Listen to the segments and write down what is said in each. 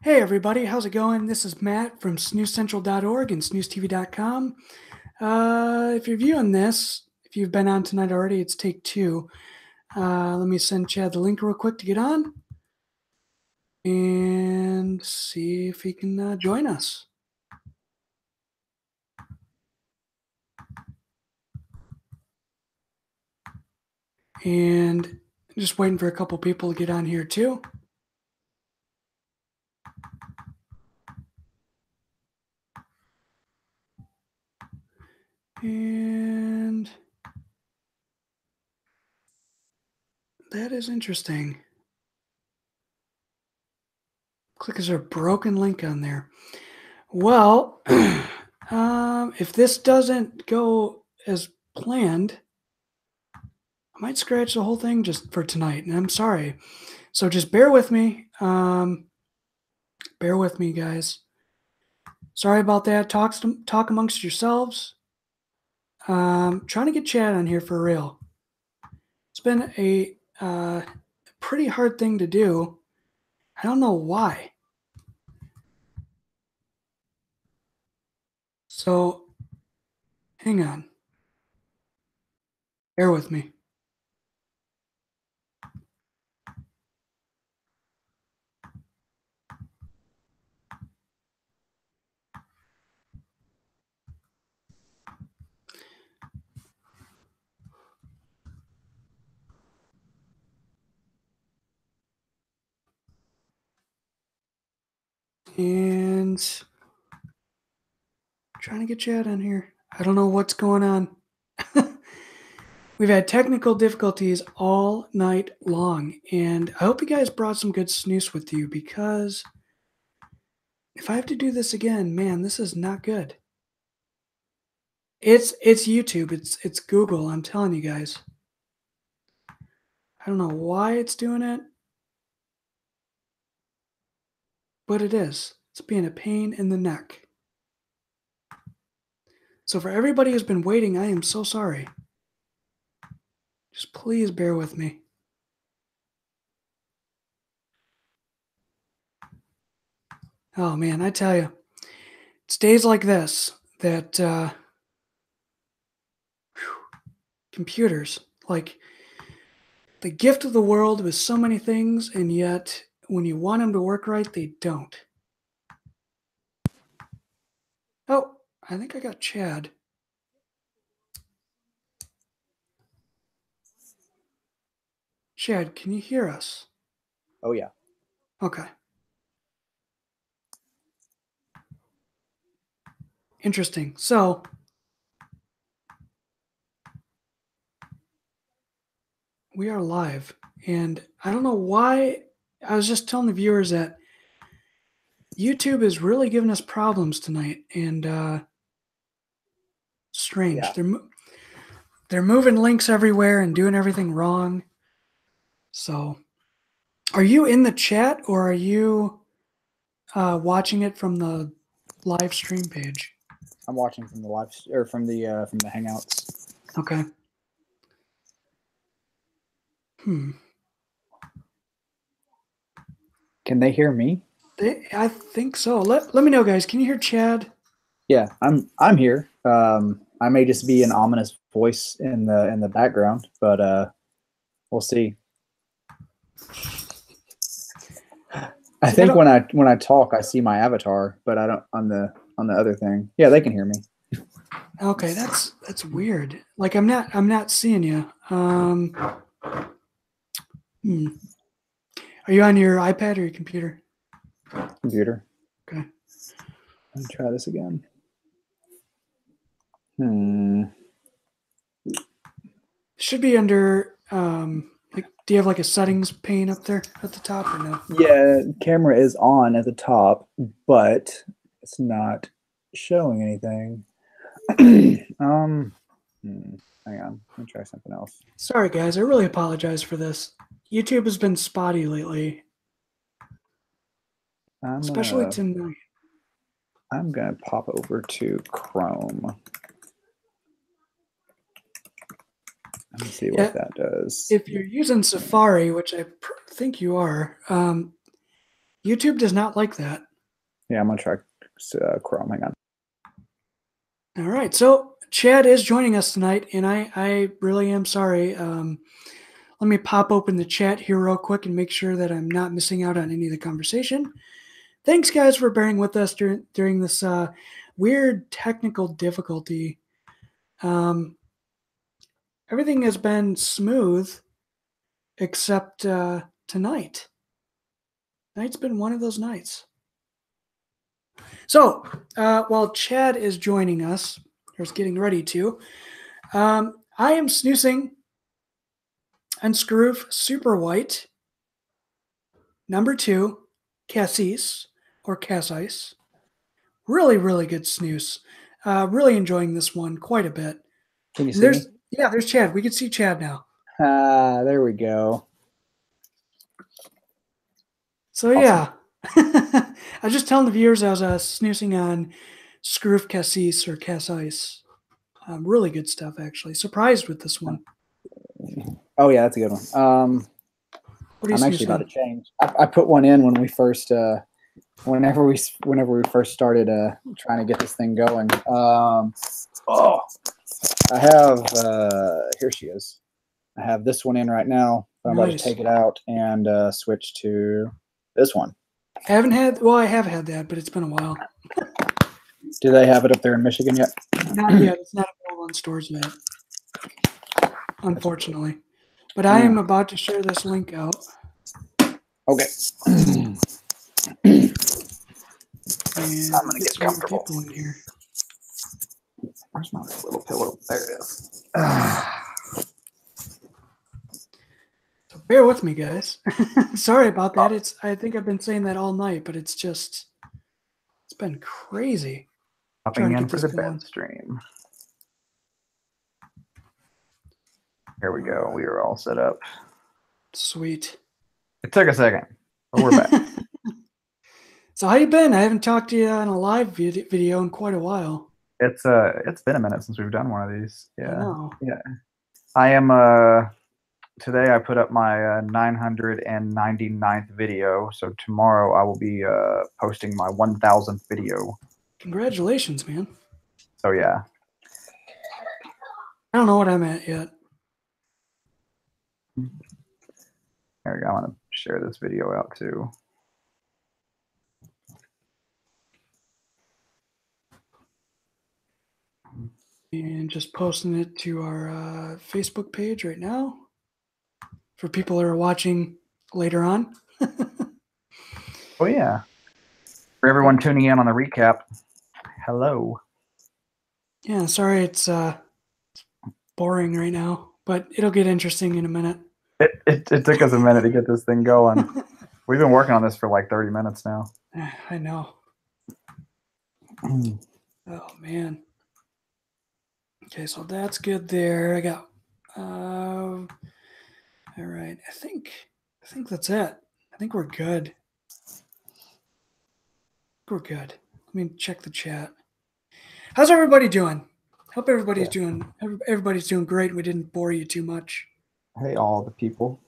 Hey everybody, how's it going? This is Matt from snuscentral.org and snustv.com. If you're viewing this, if you've been on tonight already, it's take two. Let me send Chad the link real quick to get on and see if he can join us. And just waiting for a couple people to get on here too. And that is interesting. Click, is there a broken link on there? Well, if this doesn't go as planned, I might scratch the whole thing just for tonight, and I'm sorry. So just bear with me. Bear with me, guys. Sorry about that. Talk amongst yourselves. Trying to get Chad on here for real. It's been a pretty hard thing to do. I don't know why. So, hang on. Bear with me. And trying to get Chad on here. I don't know what's going on. We've had technical difficulties all night long, and I hope you guys brought some good snus with you, because if I have to do this again, man, this is not good. It's YouTube, it's Google, I'm telling you guys. I don't know why it's doing it, but it is. It's being a pain in the neck. So for everybody who's been waiting, I am so sorry. Just please bear with me. Oh man, I tell you, it's days like this that computers, like the gift of the world with so many things, and yet when you want them to work right, they don't. Oh, I think I got Chad. Chad, can you hear us? Oh, yeah. Okay. Interesting. So, we are live, and I don't know why. I was just telling the viewers that YouTube is really giving us problems tonight, and strange. Yeah. They're moving links everywhere and doing everything wrong. So, are you in the chat, or are you watching it from the live stream page? I'm watching from the live or from the Hangouts. Okay. Can they hear me? I think so. Let me know, guys. Can you hear Chad? Yeah, I'm here. I may just be an ominous voice in the background, but we'll see. I think when I talk, I see my avatar, but I don't on the other thing. Yeah, they can hear me. Okay, that's weird. Like I'm not seeing you. Are you on your iPad or your computer? Computer. Okay. Let me try this again. Should be under like, do you have like a settings pane up there at the top or no? Yeah, camera is on at the top, but it's not showing anything. Hang on. Let me try something else. Sorry guys, I really apologize for this. YouTube has been spotty lately. Especially tonight. I'm gonna pop over to Chrome. Let me see what that does. If you're using Safari, which I think you are, YouTube does not like that. Yeah, I'm gonna try Chrome. Hang on. All right, so Chad is joining us tonight, and I really am sorry. Let me pop open the chat here real quick and make sure that I'm not missing out on any of the conversation. Thanks, guys, for bearing with us during this weird technical difficulty. Everything has been smooth except tonight. Tonight's been one of those nights. So while Chad is joining us, or is getting ready to, I am snoozing Unscroof Super White, number 2, Cassis, or Cassis. Really, really good snooze. Really enjoying this one quite a bit. Can you And see me? Yeah, there's Chad. We can see Chad now. There we go. So yeah, I was just telling the viewers I was snoozing on Scroof Cassis or Cassis. Really good stuff, actually. Surprised with this one. Oh yeah, that's a good one. What are you I'm actually snoozing about on? to change. I put one in when we first, whenever we first started trying to get this thing going. Oh, I have here she is. I have this one in right now. I'm about to Nice. take it out and switch to this one. I haven't had, well, I have had that, but it's been a while. Do they have it up there in Michigan yet? Not yet. It's not available in stores yet, unfortunately. But I am about to share this link out. Okay. And I'm gonna get comfortable. People in here. Where's my little pillow? There it is. So bear with me, guys. Sorry about that. I think I've been saying that all night, but it's been crazy. Popping in for the bed stream. Here we go. We are all set up. Sweet. It took a second, but we're back. So how you been? I haven't talked to you on a live video in quite a while. It's been a minute since we've done one of these. Yeah. I know. Yeah. I am today I put up my 999th video, so tomorrow I will be posting my 1000th video. Congratulations, man. So yeah. I don't know what I'm at yet. There we go. I want to share this video out too. And just posting it to our Facebook page right now for people that are watching later on. Oh yeah. For everyone tuning in on the recap, hello. Yeah, sorry it's boring right now, but it'll get interesting in a minute. It took us a minute to get this thing going. We've been working on this for like 30 minutes now. I know. Oh man. Okay, so that's good there. I got all right. I think that's it. I think we're good. We're good. Let me check the chat. How's everybody doing? Hope everybody's doing great. We didn't bore you too much. Hey, all the people.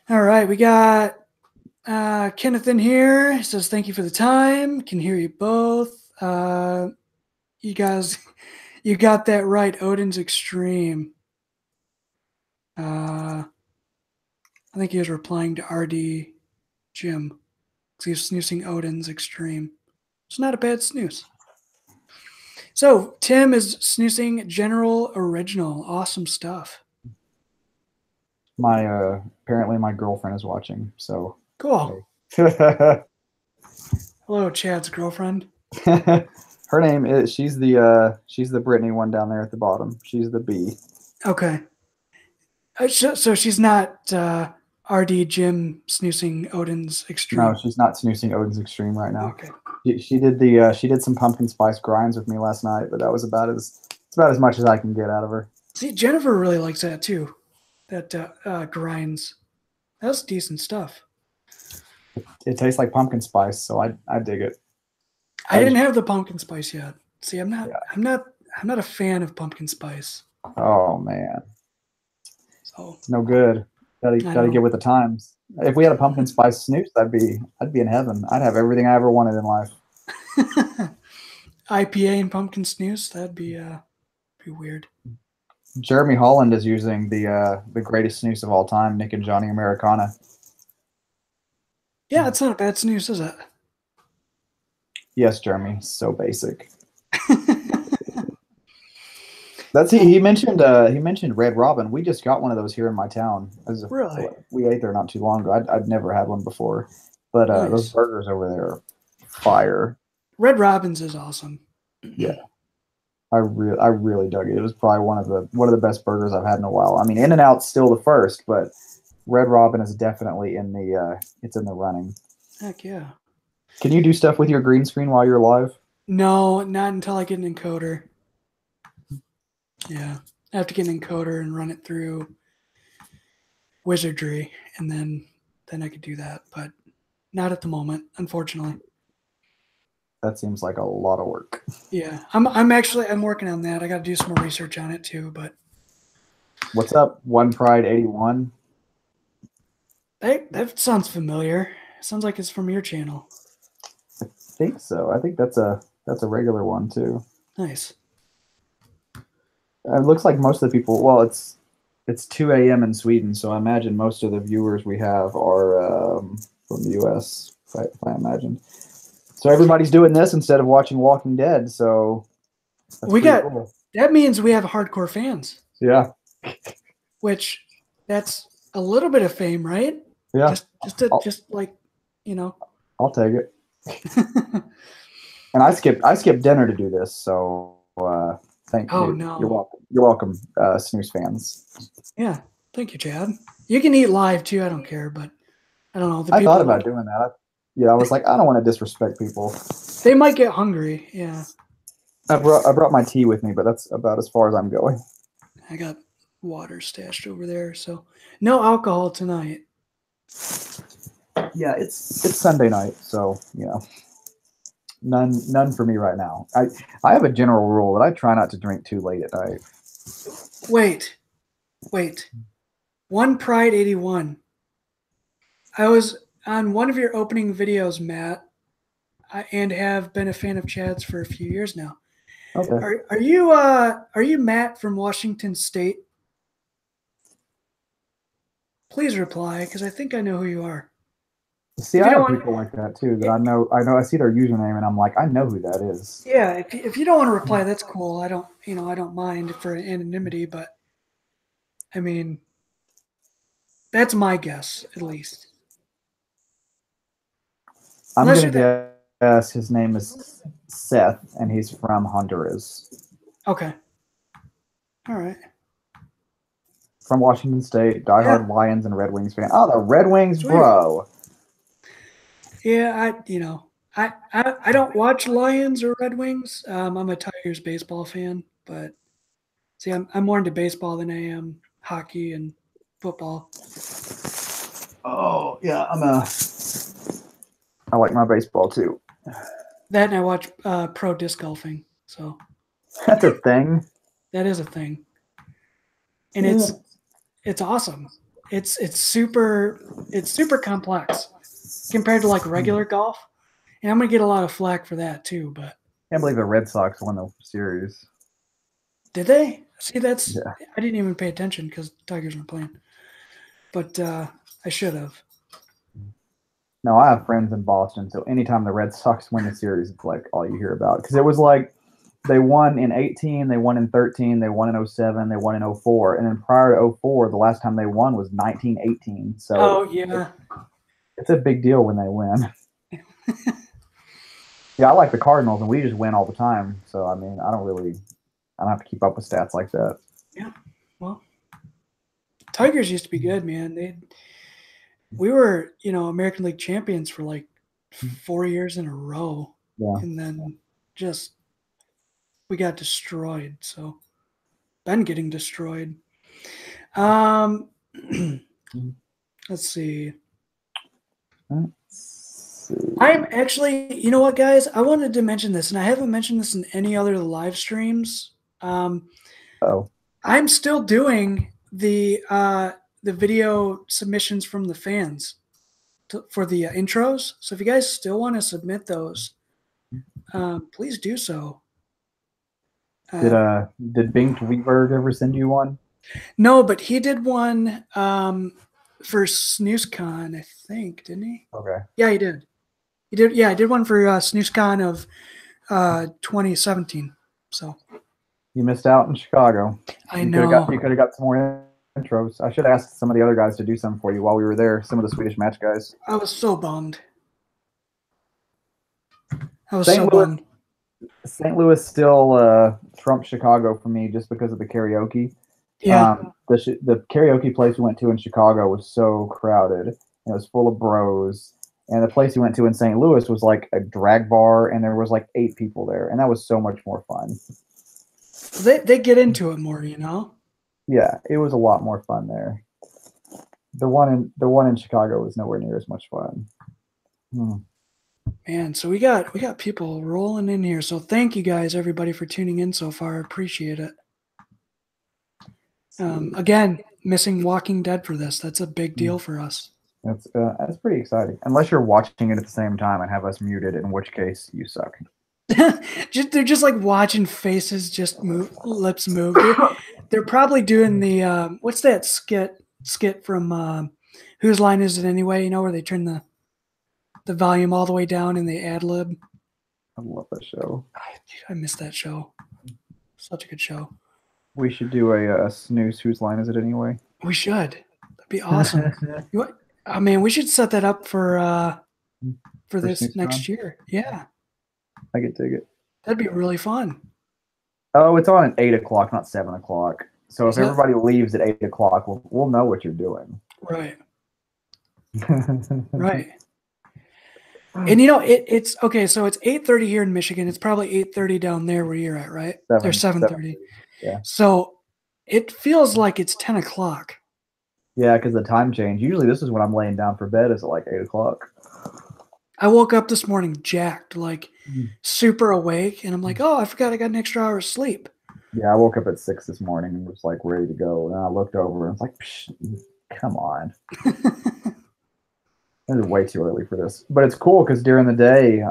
All right, we got Kenneth in here. He says thank you for the time. Can hear you both. You guys, you got that right. Odin's Extreme. I think he was replying to RD Jim because he was snoozing Odin's Extreme. It's not a bad snooze. So Tim is snoozing General Original. Awesome stuff. My apparently my girlfriend is watching, so cool. Hey. Hello, Chad's girlfriend. Her name is she's the Brittany one down there at the bottom. She's the B. Okay. So she's not RD Jim snoozing Odin's Extreme. No, she's not snoozing Odin's Extreme right now. Okay. She did some pumpkin spice grinds with me last night, but that was about as much as I can get out of her. See, Jennifer really likes that too. That grinds. That's decent stuff. It tastes like pumpkin spice, so I dig it. I didn't have the pumpkin spice yet. See, I'm not a fan of pumpkin spice. Oh man. So it's no good. Gotta get with the times. If we had a pumpkin spice snooze, I'd be in heaven. I'd have everything I ever wanted in life. IPA and pumpkin snooze, that'd be weird. Jeremy Holland is using the greatest snooze of all time, Nick and Johnny Americana. Yeah, it's not a bad snooze, is it? Yes, Jeremy. So basic. He mentioned Red Robin. We just got one of those here in my town. Really? We ate there not too long ago. I'd never had one before, but Nice. those burgers over there are fire. Red Robin's is awesome. Yeah, I really dug it. It was probably one of the best burgers I've had in a while. I mean, In-N-Out's still the first, but Red Robin is definitely in the running. Heck yeah. Can you do stuff with your green screen while you're live? No, not until I get an encoder. Yeah, I have to get an encoder and run it through Wizardry, and then I could do that, but not at the moment, unfortunately. That seems like a lot of work. Yeah, I'm working on that. I got to do some more research on it too. But what's up, One Pride 81? That sounds familiar. Sounds like it's from your channel. I think so. I think that's a regular one too. Nice. It looks like most of the people. Well, it's 2 a.m. in Sweden, so I imagine most of the viewers we have are from the U.S. If I imagine. So everybody's doing this instead of watching Walking Dead. So cool. That means we have hardcore fans. Yeah. Which that's a little bit of fame, right? Yeah. Just like, you know. I'll take it. And I skipped dinner to do this, so thank you. No. You're welcome, Snus fans. Yeah. Thank you, Chad. You can eat live too. I don't care, but I don't know. I thought about doing that. I was like, I don't want to disrespect people. They might get hungry. Yeah. I brought my tea with me, but that's about as far as I'm going. I got water stashed over there, so no alcohol tonight. Yeah, it's Sunday night, so none for me right now. I have a general rule that I try not to drink too late at night. Wait. One Pride 81. I was on one of your opening videos, Matt, and have been a fan of Chad's for a few years now. Okay. Are you Matt from Washington State? Please reply, because I think I know who you are. See, I have people like that too that I know. I see their username, and I'm like, I know who that is. Yeah, if you don't want to reply, that's cool. I don't mind for anonymity, but I mean, that's my guess, at least. I'm going to guess his name is Seth, and he's from Honduras. Okay. All right. From Washington State, diehard Lions and Red Wings fan. Oh, the Red Wings, sweet. Bro. Yeah, I don't watch Lions or Red Wings. I'm a Tigers baseball fan, but see, I'm more into baseball than I am hockey and football. Oh yeah, I like my baseball too. That and I watch pro disc golfing. So that's a thing. That is a thing, and it's awesome. It's super complex compared to like regular golf, and I'm gonna get a lot of flack for that too. But I can't believe the Red Sox won the series. Did they? See, I didn't even pay attention because Tigers weren't playing, but I should have. No, I have friends in Boston, so anytime the Red Sox win the series, it's like all you hear about. Because it was like they won in 18, they won in 13, they won in 07, they won in 04. And then prior to 04, the last time they won was 1918. So it's a big deal when they win. Yeah, I like the Cardinals, and we just win all the time. So, I mean, I don't have to keep up with stats like that. Yeah, well, Tigers used to be good, man. We were, American League champions for like 4 years in a row. Yeah. And then we got destroyed. So been getting destroyed. Let's see. I'm actually, you know what, guys? I wanted to mention this, and I haven't mentioned this in any other live streams. I'm still doing the video submissions from the fans. for the intros. So if you guys still want to submit those, please do so. Did Bing Tweetberg ever send you one? No, but he did one for SnusCon, I think, didn't he? Okay. Yeah, he did. He did. Yeah, I did one for SnusCon of 2017. So You missed out in Chicago. I know. You could have got some more intros. I should have asked some of the other guys to do some for you while we were there. Some of the Swedish Match guys. I was so bummed. I was St. so Louis, bummed. St. Louis still trumps Chicago for me just because of the karaoke. Yeah. The karaoke place we went to in Chicago was so crowded. It was full of bros. And the place we went to in St. Louis was like a drag bar, and there was like 8 people there, and that was so much more fun. They get into it more, you know. Yeah, it was a lot more fun there. The one in Chicago was nowhere near as much fun. Man, so we got people rolling in here. So thank you guys, everybody, for tuning in so far. I appreciate it. Again, missing Walking Dead for this. That's a big deal for us. That's pretty exciting. Unless you're watching it at the same time and have us muted, in which case you suck. They're just like watching faces just move, lips move. They're probably doing the what's that skit from Whose Line Is It Anyway? You know, where they turn the volume all the way down and they ad lib. I love that show. I missed that show. Such a good show. We should do a snooze. Whose line is it anyway? We should. That'd be awesome. I mean, we should set that up for this next year. Yeah. I could dig it. That'd be really fun. Oh, it's on at 8 o'clock, not 7 o'clock. So if everybody leaves at 8 o'clock, we'll know what you're doing. Right. Right. And you know, it's okay. So it's 8:30 here in Michigan. It's probably 8:30 down there where you're at, right? There's 7:30. Yeah. So it feels like it's 10 o'clock. Yeah, because the time change. Usually this is when I'm laying down for bed, is at like 8 o'clock. I woke up this morning jacked, like super awake, and I'm like, oh, I forgot I got an extra hour of sleep. Yeah, I woke up at 6 this morning and was like ready to go. And I looked over and was like, come on. It's way too early for this. But it's cool because during the day,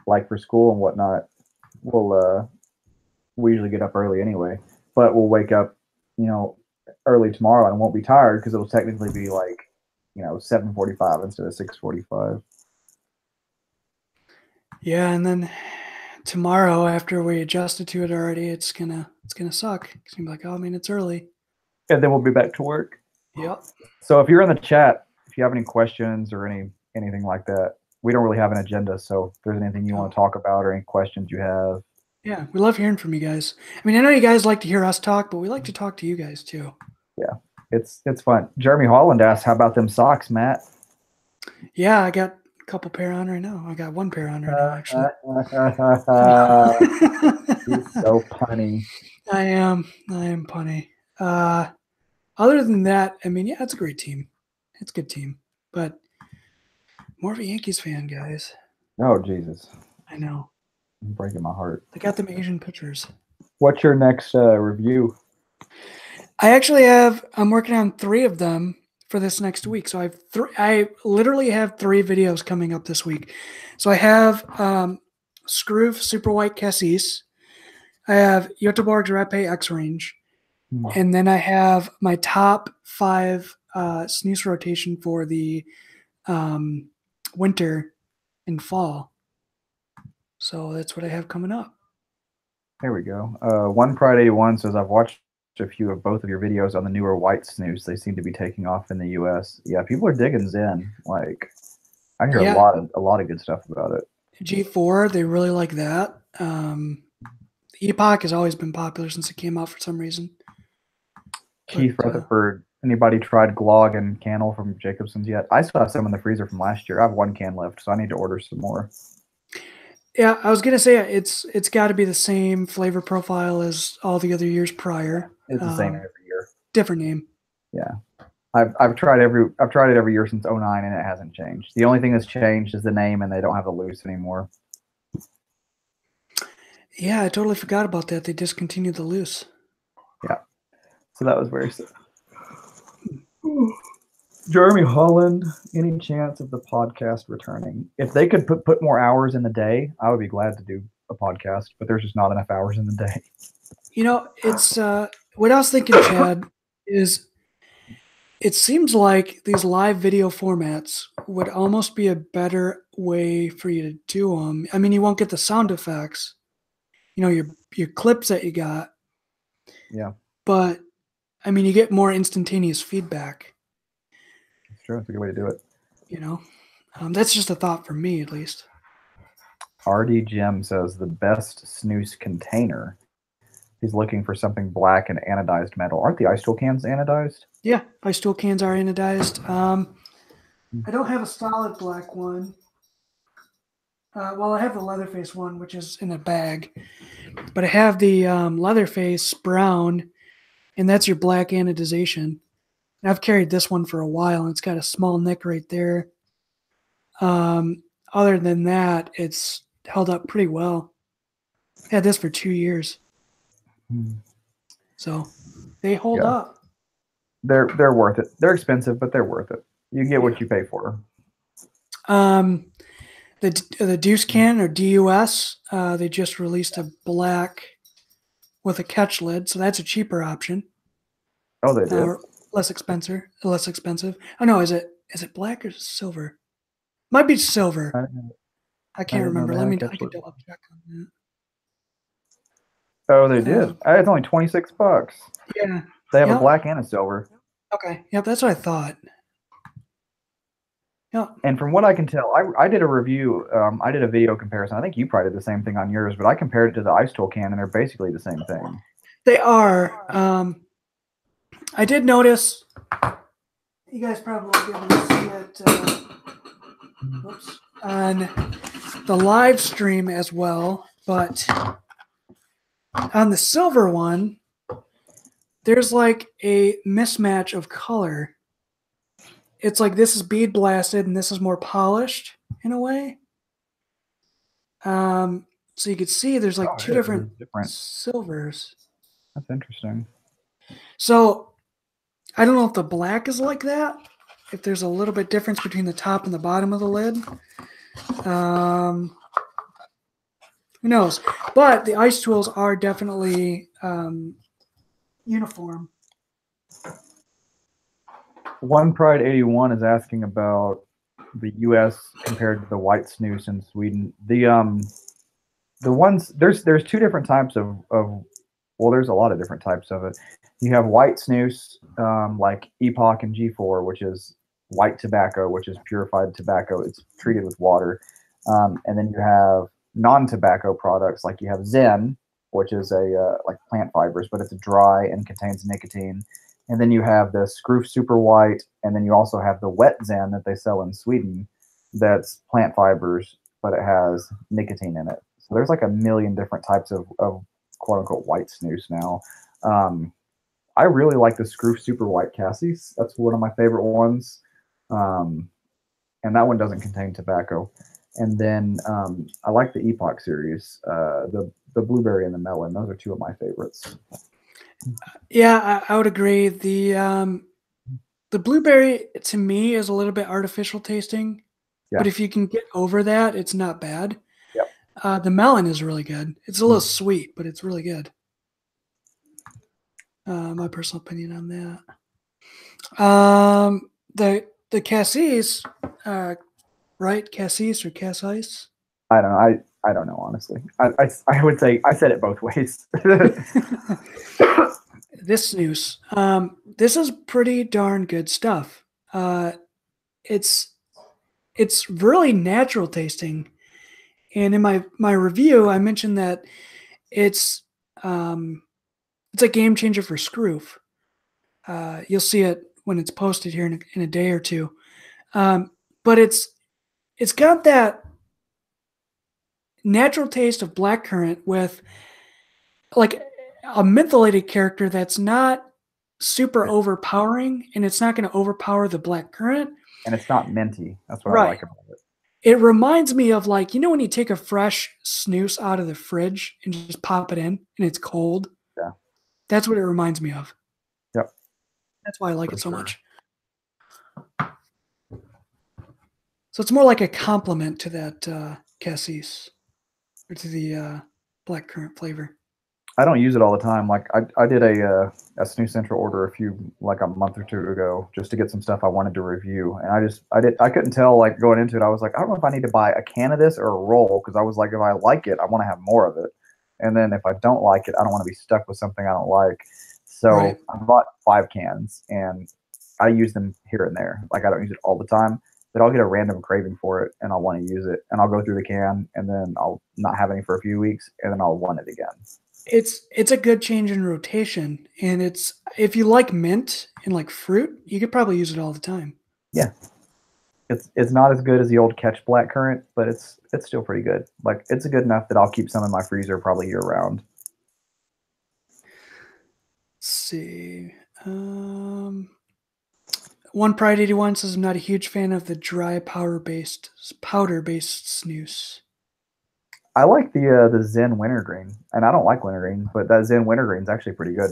like for school and whatnot, we usually get up early anyway. But we'll wake up, early tomorrow and won't be tired because it'll technically be like, 7:45 instead of 6:45. Yeah, and then tomorrow, after we adjusted to it already, it's gonna suck. It's gonna be like, oh, I mean, it's early. And then we'll be back to work. Yep. So if you're in the chat, if you have any questions or anything like that, we don't really have an agenda. So if there's anything you want to talk about or any questions you have. Yeah, we love hearing from you guys. I mean, I know you guys like to hear us talk, but we like to talk to you guys too. Yeah, it's fun. Jeremy Holland asked, how about them socks, Matt? Yeah, I got a couple pair on right now. I got one pair on right now, actually. He's so punny. I am punny. Other than that, I mean, yeah, it's a great team. It's a good team, but more of a Yankees fan, guys. Oh, Jesus. I know. I'm breaking my heart. They got them Asian pitchers. What's your next review? I'm working on 3 of them for this next week. So I literally have 3 videos coming up this week. So I have Scroof Super White Cassis. I have Göteborg's Rapé X Range. And then I have my top 5 snus rotation for the winter and fall. So that's what I have coming up. There we go. One Pride 81 says, I've watched a few of both of your videos on the newer white snus. They seem to be taking off in the US. Yeah, people are digging Zen. Like, I hear a lot of good stuff about it. G4, they really like that. Epoch has always been popular since it came out for some reason. Keith Rutherford, anybody tried Glog and Cannel from Jacobson's yet? I still have some in the freezer from last year. I have 1 can left, so I need to order some more. Yeah, I was gonna say it's got to be the same flavor profile as all the other years prior. It's the same every year. Different name. Yeah, I've tried it every year since 2009, and it hasn't changed. The only thing that's changed is the name, and they don't have the loose anymore. Yeah, I totally forgot about that. They discontinued the loose. Yeah, so that was very sad. Jeremy Holland, any chance of the podcast returning? If they could put more hours in the day, I would be glad to do a podcast, but there's just not enough hours in the day. You know, it's what I was thinking, Chad, is it seems like these live video formats would almost be a better way for you to do them. I mean, you won't get the sound effects, you know, your clips that you got, Yeah, but I mean, you get more instantaneous feedback. it's true. It's a good way to do it. You know, that's just a thought for me, at least. RD Jim says the best snus container. He's looking for something black and anodized metal. Aren't the ice tool cans anodized? Yeah, ice tool cans are anodized. I don't have a solid black one. Well, I have the Leatherface one, which is in a bag, but I have the Leatherface brown, and that's your black anodization. And I've carried this one for a while, and it's got a small nick right there. Other than that, it's held up pretty well. I had this for 2 years, so they hold up. They're worth it. They're expensive, but they're worth it. You get what you pay for. The Deuce can or DUS, they just released a black with a catch lid, so that's a cheaper option. Oh, they did. Less expensive. Oh no, is it black or silver? Might be silver. I can't remember. I can double check on that. Oh, they did. It's only $26. Yeah. They have a black and a silver. Okay. Yep, that's what I thought. Yeah. And from what I can tell, I did a review. I did a video comparison. I think you probably did the same thing on yours, but I compared it to the ice tool can, and they're basically the same thing. They are. I did notice. You guys probably won't be able to see it on the live stream as well, but on the silver one, there's like a mismatch of color. It's like this is bead blasted and this is more polished in a way. So you can see there's like two different silvers. That's interesting. So I don't know if the black is like that, if there's a little bit difference between the top and the bottom of the lid. Who knows? But the ice tools are definitely uniform. One Pride 81 is asking about the U.S. compared to the white snus in Sweden. The ones there's two different types of well, there's a lot of different types of it. You have white snus, like Epoch and G4, which is white tobacco, which is purified tobacco. It's treated with water. And then you have non-tobacco products, like you have Zen, which is a like plant fibers, but it's dry and contains nicotine. And then you have the Scroof Super White, and then you also have the Wet Zen that they sell in Sweden. That's plant fibers, but it has nicotine in it. So there's like a million different types of quote unquote white snus now. I really like the Scroof Super White Cassis. That's one of my favorite ones. And that one doesn't contain tobacco. And then I like the Epoch series, the blueberry and the melon. Those are two of my favorites. Yeah, I would agree. The blueberry to me is a little bit artificial tasting, but if you can get over that, it's not bad. Yep. The melon is really good. It's a little sweet, but it's really good. My personal opinion on that. The Cassis, right? Cassis or Cassis? I don't know. I don't know, honestly. I would say I said it both ways. This snus. This is pretty darn good stuff. It's really natural tasting. And in my review, I mentioned that it's a game changer for Scroof. You'll see it when it's posted here in a day or two. But it's got that natural taste of blackcurrant with like a mentholated character that's not super overpowering, and it's not going to overpower the blackcurrant. And it's not minty. That's what I like about it. It reminds me of, like, you know, when you take a fresh snus out of the fridge and just pop it in and it's cold? Yeah. That's what it reminds me of. Yep. That's why I like it so much. So it's more like a complement to that cassis, or to the black currant flavor. I don't use it all the time. Like I did a Snooze Central order like a month or two ago just to get some stuff I wanted to review, and I couldn't tell like going into it. I was like, I don't know if I need to buy a can of this or a roll because I was like, if I like it, I want to have more of it, and then if I don't like it, I don't want to be stuck with something I don't like. So Right. I bought 5 cans, and I use them here and there. Like I don't use it all the time, but I'll get a random craving for it, and I'll want to use it, and I'll go through the can, and then I'll not have any for a few weeks, and then I'll want it again. It's a good change in rotation, and it's if you like mint and like fruit, you could probably use it all the time. Yeah. It's not as good as the old Catch Black Currant, but it's still pretty good. Like it's good enough that I'll keep some in my freezer probably year round. Let's see. One Pride 81 says I'm not a huge fan of the dry powder based snus. I like the Zen Wintergreen, and I don't like wintergreen, but that Zen Wintergreen's actually pretty good.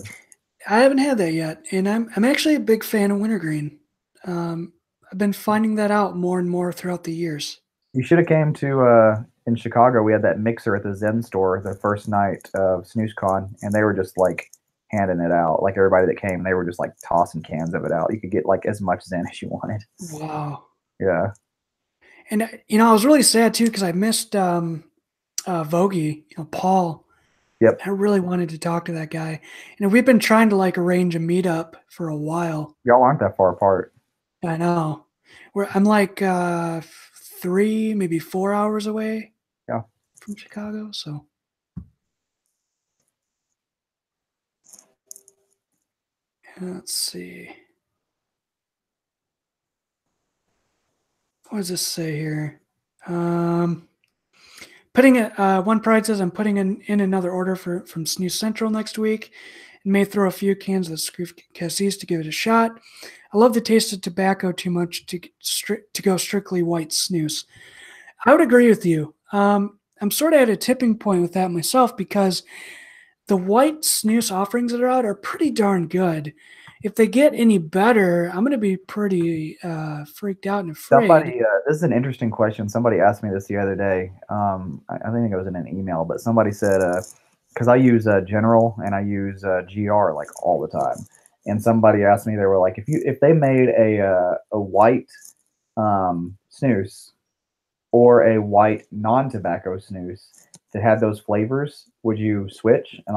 I haven't had that yet, and I'm actually a big fan of wintergreen. I've been finding that out more and more throughout the years. You should have came to in Chicago. We had that mixer at the Zen store the first night of SnoozeCon, and they were just like handing it out. Like everybody that came, they were just like tossing cans of it out. You could get like as much Zen as you wanted. Wow. Yeah. And I was really sad too because I missed Vogie, Paul. Yep. I really wanted to talk to that guy. And we've been trying to like arrange a meetup for a while. Y'all aren't that far apart. I know. I'm like 3, maybe 4 hours away Yeah. from Chicago. So let's see. What does this say here? Putting it. One Pride says I'm putting in another order from Snooze Central next week, and may throw a few cans of the Screw Cassis to give it a shot. I love the taste of tobacco too much to go strictly white snus. I would agree with you. I'm sort of at a tipping point with that myself because the white snus offerings that are out are pretty darn good. If they get any better, I'm going to be pretty freaked out and afraid. Somebody, this is an interesting question. Somebody asked me this the other day. I think it was in an email, but somebody said, because I use General and I use GR like all the time, and somebody asked me, they were like, if they made a white snus or a white non-tobacco snus that had those flavors, would you switch? And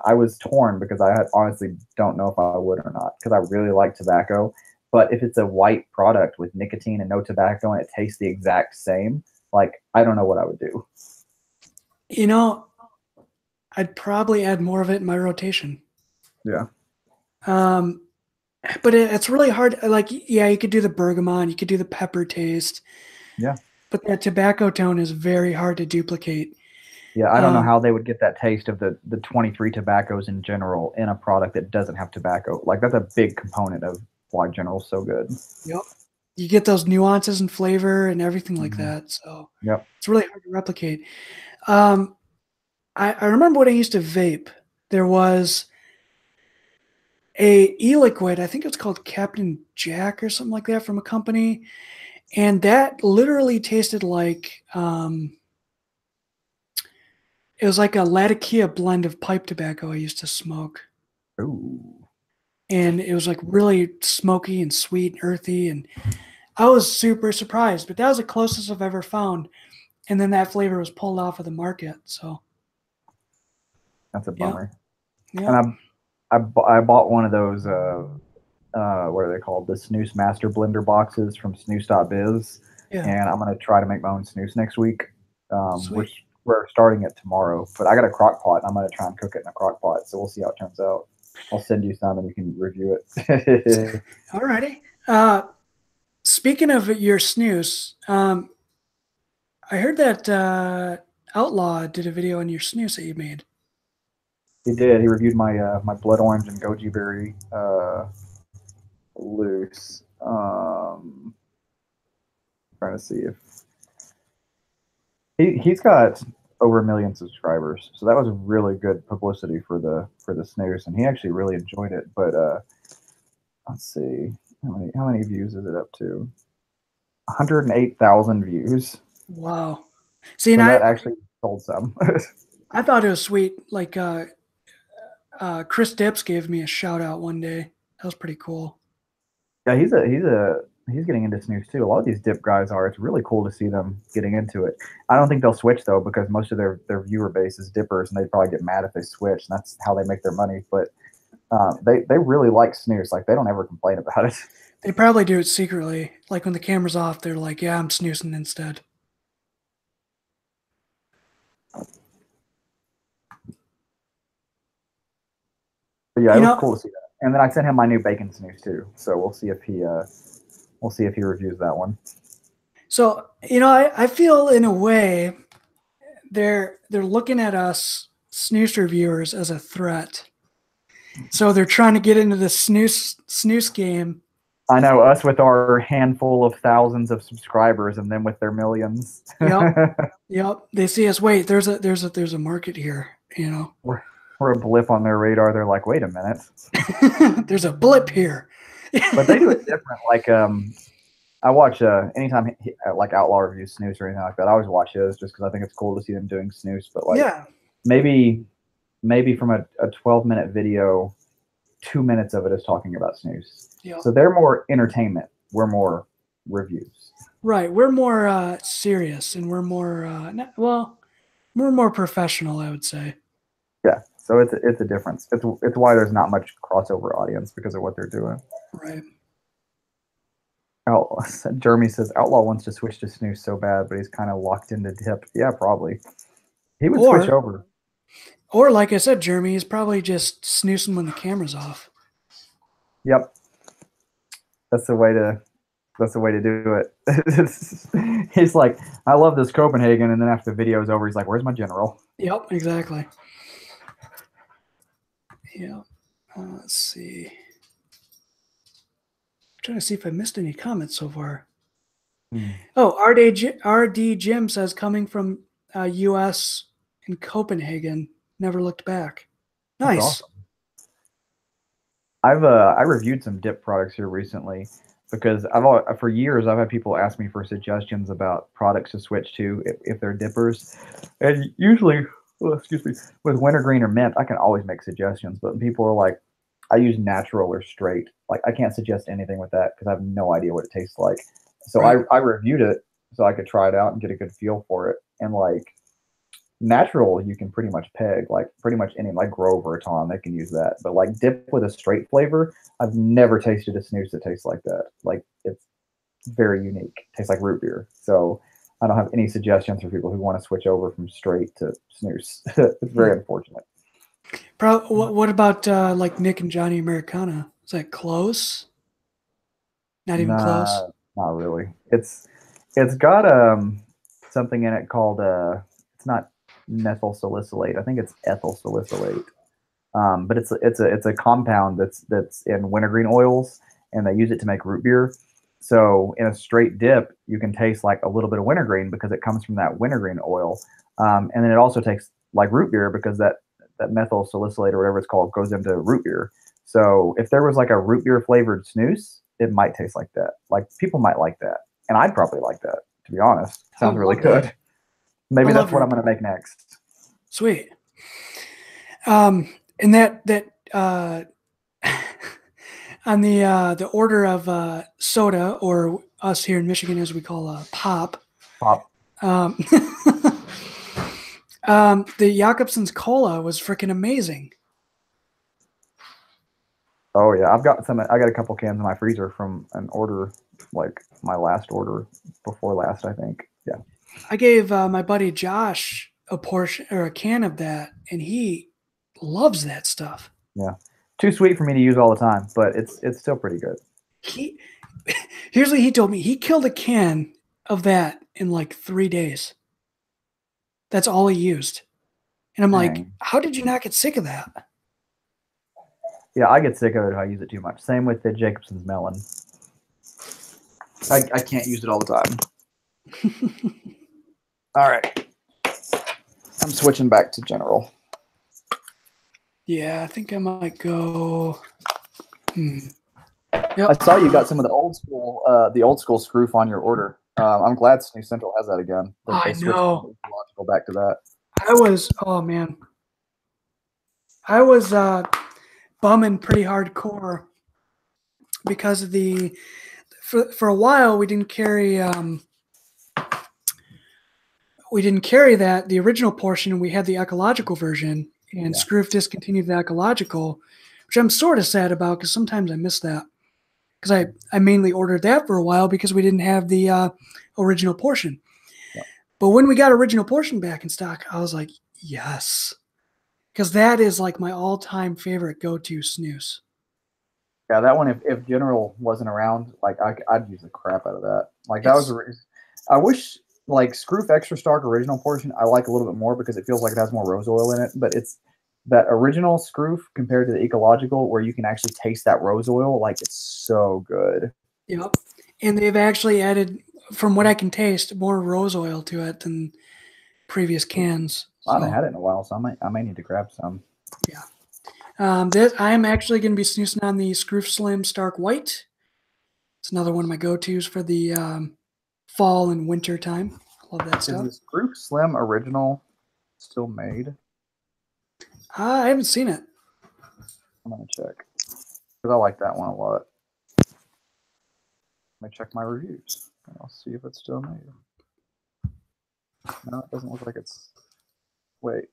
I was torn because honestly don't know if I would or not because I really like tobacco. But if it's a white product with nicotine and no tobacco and it tastes the exact same, like I don't know what I would do. I'd probably add more of it in my rotation. Yeah. But it's really hard. Like, yeah, you could do the bergamot, you could do the pepper taste. Yeah. But that tobacco tone is very hard to duplicate. Yeah, I don't know how they would get that taste of the 23 tobaccos in General in a product that doesn't have tobacco. Like that's a big component of why General's so good. Yep. You get those nuances and flavor and everything like that. So yep. It's really hard to replicate. I remember when I used to vape, there was a e-liquid, I think it's called Captain Jack or something like that from a company. And that literally tasted like it was like a Latakia blend of pipe tobacco I used to smoke. Ooh. And it was like really smoky and sweet and earthy. And I was super surprised, but that was the closest I've ever found. And then that flavor was pulled off of the market. So That's a bummer. Yeah. And I bought one of those what are they called? The Snus Master Blender boxes from snus.biz. Yeah. And I'm gonna try to make my own snus next week. Which we're starting it tomorrow. But I got a crock pot and I'm gonna try and cook it in a crock pot. So we'll see how it turns out. I'll send you some and you can review it. All righty. Speaking of your snus, I heard that Outlaw did a video on your snus that you made. He did. He reviewed my my blood orange and goji berry loose. Trying to see if he's got over 1 million subscribers, so that was really good publicity for the snooze, and he actually really enjoyed it. But let's see how many views is it up to? 108,000 views. Wow. See, and So that actually sold some. I thought it was sweet. Like Chris Dips gave me a shout out one day. That was pretty cool. Yeah, he's getting into snooze too. A lot of these dip guys are. It's really cool to see them getting into it. I don't think they'll switch though, because most of their viewer base is dippers, and they'd probably get mad if they switch. And that's how they make their money. But they really like snooze. Like, they don't ever complain about it. They probably do it secretly. Like when the camera's off, they're like, "Yeah, I'm snoozing instead." But yeah, it was cool to see that. And then I sent him my new bacon snooze too. So we'll see if he reviews that one. So I feel in a way they're looking at us snooze reviewers as a threat. So they're trying to get into the snooze game. I know, us with our handful of thousands of subscribers, and them with their millions. Yep. They see us. Wait, there's a market here. We're a blip on their radar. They're like, wait a minute. There's a blip here. But they do it different. Like, I watch anytime like Outlaw reviews snooze or anything like that. I always watch his just because I think it's cool to see them doing snooze. But like, yeah, maybe from a 12-minute video, 2 minutes of it is talking about snooze. Yep. So they're more entertainment. We're more reviews. Right. We're more serious, and we're more we're more professional, I would say. Yeah. So it's a difference. It's why there's not much crossover audience, because of what they're doing. Right. Jeremy says Outlaw wants to switch to snooze so bad, but he's kind of locked into dip. Yeah, probably. He would switch over. Or like I said, Jeremy is probably just snoozing when the camera's off. Yep. That's the way to do it. He's like, I love this Copenhagen, and then after the video is over, he's like, where's my general? Yep, exactly. Yeah. Let's see. I'm trying to see if I missed any comments so far. Oh, RD Jim says, coming from U.S. in Copenhagen, never looked back. Nice. Awesome. I reviewed some dip products here recently, because for years I've had people ask me for suggestions about products to switch to if they're dippers, and usually, excuse me, with wintergreen or mint, I can always make suggestions. But people are like, I use natural or straight. Like, I can't suggest anything with that because I have no idea what it tastes like. So right. I reviewed it so I could try it out and get a good feel for it. And like, natural, you can pretty much peg, like pretty much any, like Grove or Tom, they can use that. But like dip with a straight flavor, I've never tasted a snooze that tastes like that. Like, it's very unique. Tastes like root beer. So I don't have any suggestions for people who want to switch over from straight to snooze. It's very unfortunate. What about like Nick and Johnny Americana? Is that close? Not even close? Not really. It's got something in it called it's not methyl salicylate. I think it's ethyl salicylate. But it's a compound that's in wintergreen oils, and they use it to make root beer. So in a straight dip, you can taste like a little bit of wintergreen because it comes from that wintergreen oil. And then it also tastes like root beer because that methyl salicylate or whatever it's called goes into root beer. So if there was like a root beer flavored snooze, it might taste like that. Like, people might like that. And I'd probably like that, to be honest. Sounds really good. Maybe that's what I'm going to make next. Sweet. And that on the order of soda, or us here in Michigan as we call pop. The Jacobson's Cola was freaking amazing. Oh yeah, I got a couple cans in my freezer from an order, like my last order before last, I think. Yeah. I gave my buddy Josh a portion or a can of that, and he loves that stuff. Yeah. Too sweet for me to use all the time, but it's still pretty good. Here's what he told me. He killed a can of that in like 3 days. That's all he used. And I'm like, how did you not get sick of that? Yeah, I get sick of it if I use it too much. Same with the Jacobson's melon. I can't use it all the time. All right. I'm switching back to general. Yeah, I think I might go. Yep. I saw you got some of the old school scroof on your order. I'm glad Snus Central has that again. I They switched from know. ecological back to that. Oh man, I was bumming pretty hardcore because of for a while we didn't carry the original portion. We had the ecological version, and Scroof discontinued the ecological, which I'm sort of sad about because sometimes I miss that. Because I mainly ordered that for a while because we didn't have the original portion. Yeah. But when we got original portion back in stock, I was like, yes. Because that is like my all-time favorite go-to snus. Yeah, that one, if General wasn't around, like I'd use the crap out of that. Like that was I wish like Scroof Extra Stark original portion I like a little bit more because it feels like it has more rose oil in it, but it's that original Scroof compared to the ecological where you can actually taste that rose oil, like it's so good. Yep. And they've actually added, from what I can taste, more rose oil to it than previous cans. I haven't had it in a while, so I may need to grab some. Yeah. I'm actually going to be snoozing on the Scroof Slim Stark White. It's another one of my go-tos for the fall and winter time. I love that stuff. Is the Scroof Slim original still made? I haven't seen it. I'm gonna check because I like that one a lot. Let me check my reviews and I'll see if it's still made. No, it doesn't look like it's. Wait,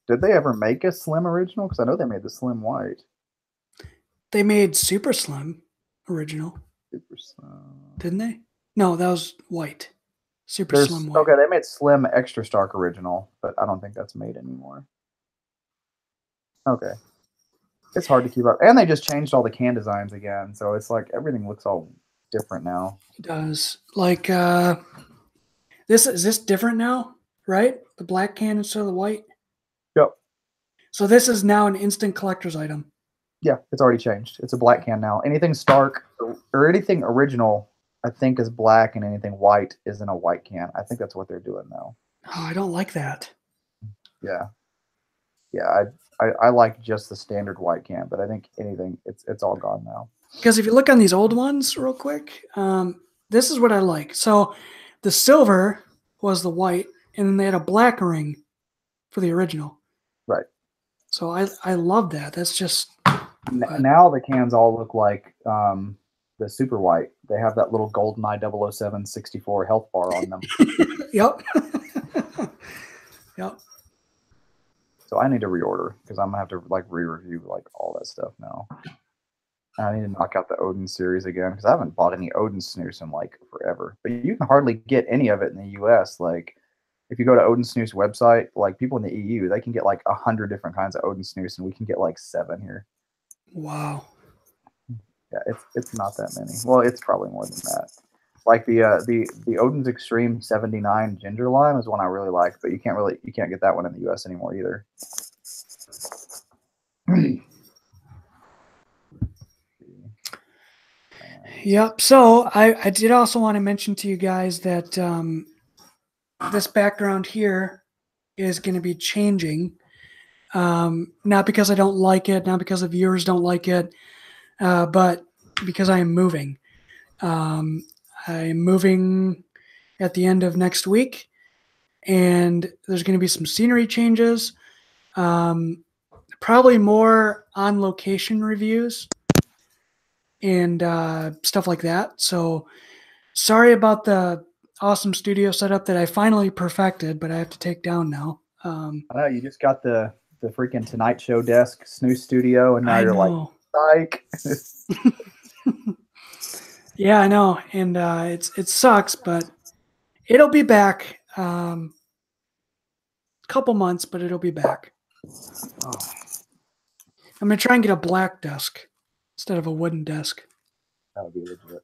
did they ever make a Slim original? Because I know they made the Slim White. They made Super Slim original. Super Slim. Didn't they? No, that was white. Super Slim White. Okay, they made Slim Extra Stark original, but I don't think that's made anymore. Okay. It's hard to keep up. And they just changed all the can designs again, so it's like everything looks all different now. It does. Like this is this different now, right? The black can instead of the white? Yep. So this is now an instant collector's item. Yeah, it's already changed. It's a black can now. Anything Stark or anything original, I think, is black, and anything white is in a white can. I think that's what they're doing now. Oh, I don't like that. Yeah. Yeah, I like just the standard white can, but I think anything, it's all gone now. Because if you look on these old ones real quick, this is what I like. So the silver was the white, and then they had a black ring for the original. Right. So I love that. That's just... Now the cans all look like the super white. They have that little GoldenEye 007 64 health bar on them. Yep. Yep. So I need to reorder because I'm gonna have to like re-review like all that stuff now. I need to knock out the Odin series again because I haven't bought any Odin snus in like forever. But you can hardly get any of it in the U.S. Like if you go to Odin Snus website, like people in the EU, they can get like 100 different kinds of Odin snus, and we can get like 7 here. Wow. Yeah, it's not that many. Well, it's probably more than that. Like the Odin's Extreme 79 Ginger Lime is one I really like, but you can't get that one in the U.S. anymore either. Yep. So I did also want to mention to you guys that this background here is going to be changing. Not because I don't like it, not because the viewers don't like it, but because I am moving. I am moving at the end of next week, and there's going to be some scenery changes, probably more on location reviews and stuff like that. So sorry about the awesome studio setup that I finally perfected, but I have to take down now. I know you just got the freaking Tonight Show desk, Snooze Studio, and now you're like, psych. Yeah, I know, and it sucks, but it'll be back. Couple months, but it'll be back. Oh. I'm gonna try and get a black desk instead of a wooden desk. That would be legit.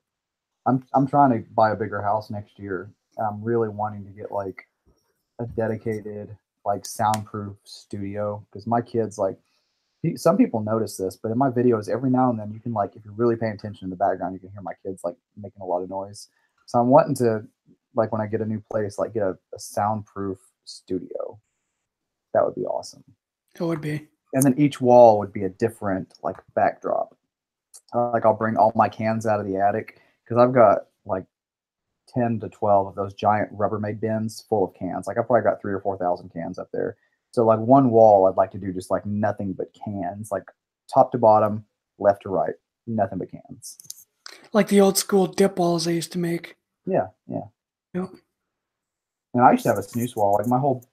I'm trying to buy a bigger house next year. I'm really wanting to get like a dedicated like soundproof studio because my kids like some people notice this, but in my videos every now and then you can like if you're really paying attention in the background you can hear my kids like making a lot of noise. So I'm wanting to like when I get a new place like get a soundproof studio. That would be awesome. It would be. And then each wall would be a different like backdrop. Like I'll bring all my cans out of the attic because I've got like 10 to 12 of those giant Rubbermaid bins full of cans. Like I probably got 3 or 4 thousand cans up there. So like one wall, I'd like to do just like nothing but cans, like top to bottom, left to right, nothing but cans. Like the old school dip balls they used to make. Yeah, yeah. Yep. And I used to have a snooze wall. Like my whole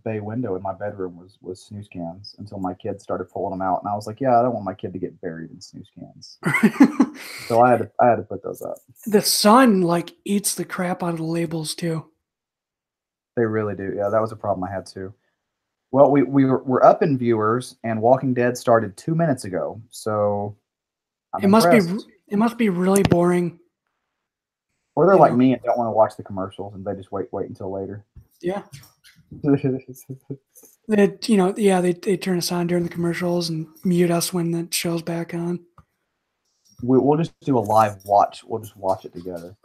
bay window in my bedroom was snooze cans until my kids started pulling them out, and I was like, yeah, I don't want my kid to get buried in snooze cans. So I had to put those up. The sun like eats the crap out of the labels too. They really do. Yeah, that was a problem I had too. Well, we're up in viewers, and Walking Dead started 2 minutes ago, so I'm It must be impressed. it must be really boring. Or they're You like know. me and don't want to watch the commercials, and they just wait until later. Yeah. They turn us on during the commercials and mute us when the show's back on. We'll just do a live watch. We'll just watch it together.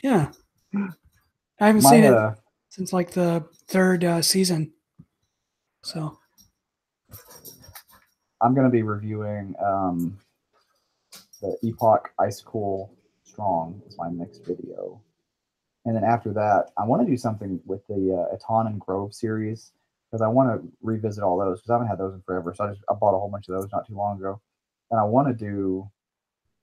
Yeah. I haven't seen it since like the third season. So I'm going to be reviewing the Epoch Ice Cool Strong is my next video. And then after that, I want to do something with the Eton and Grove series because I want to revisit all those because I haven't had those in forever. So I bought a whole bunch of those not too long ago. And I want to do,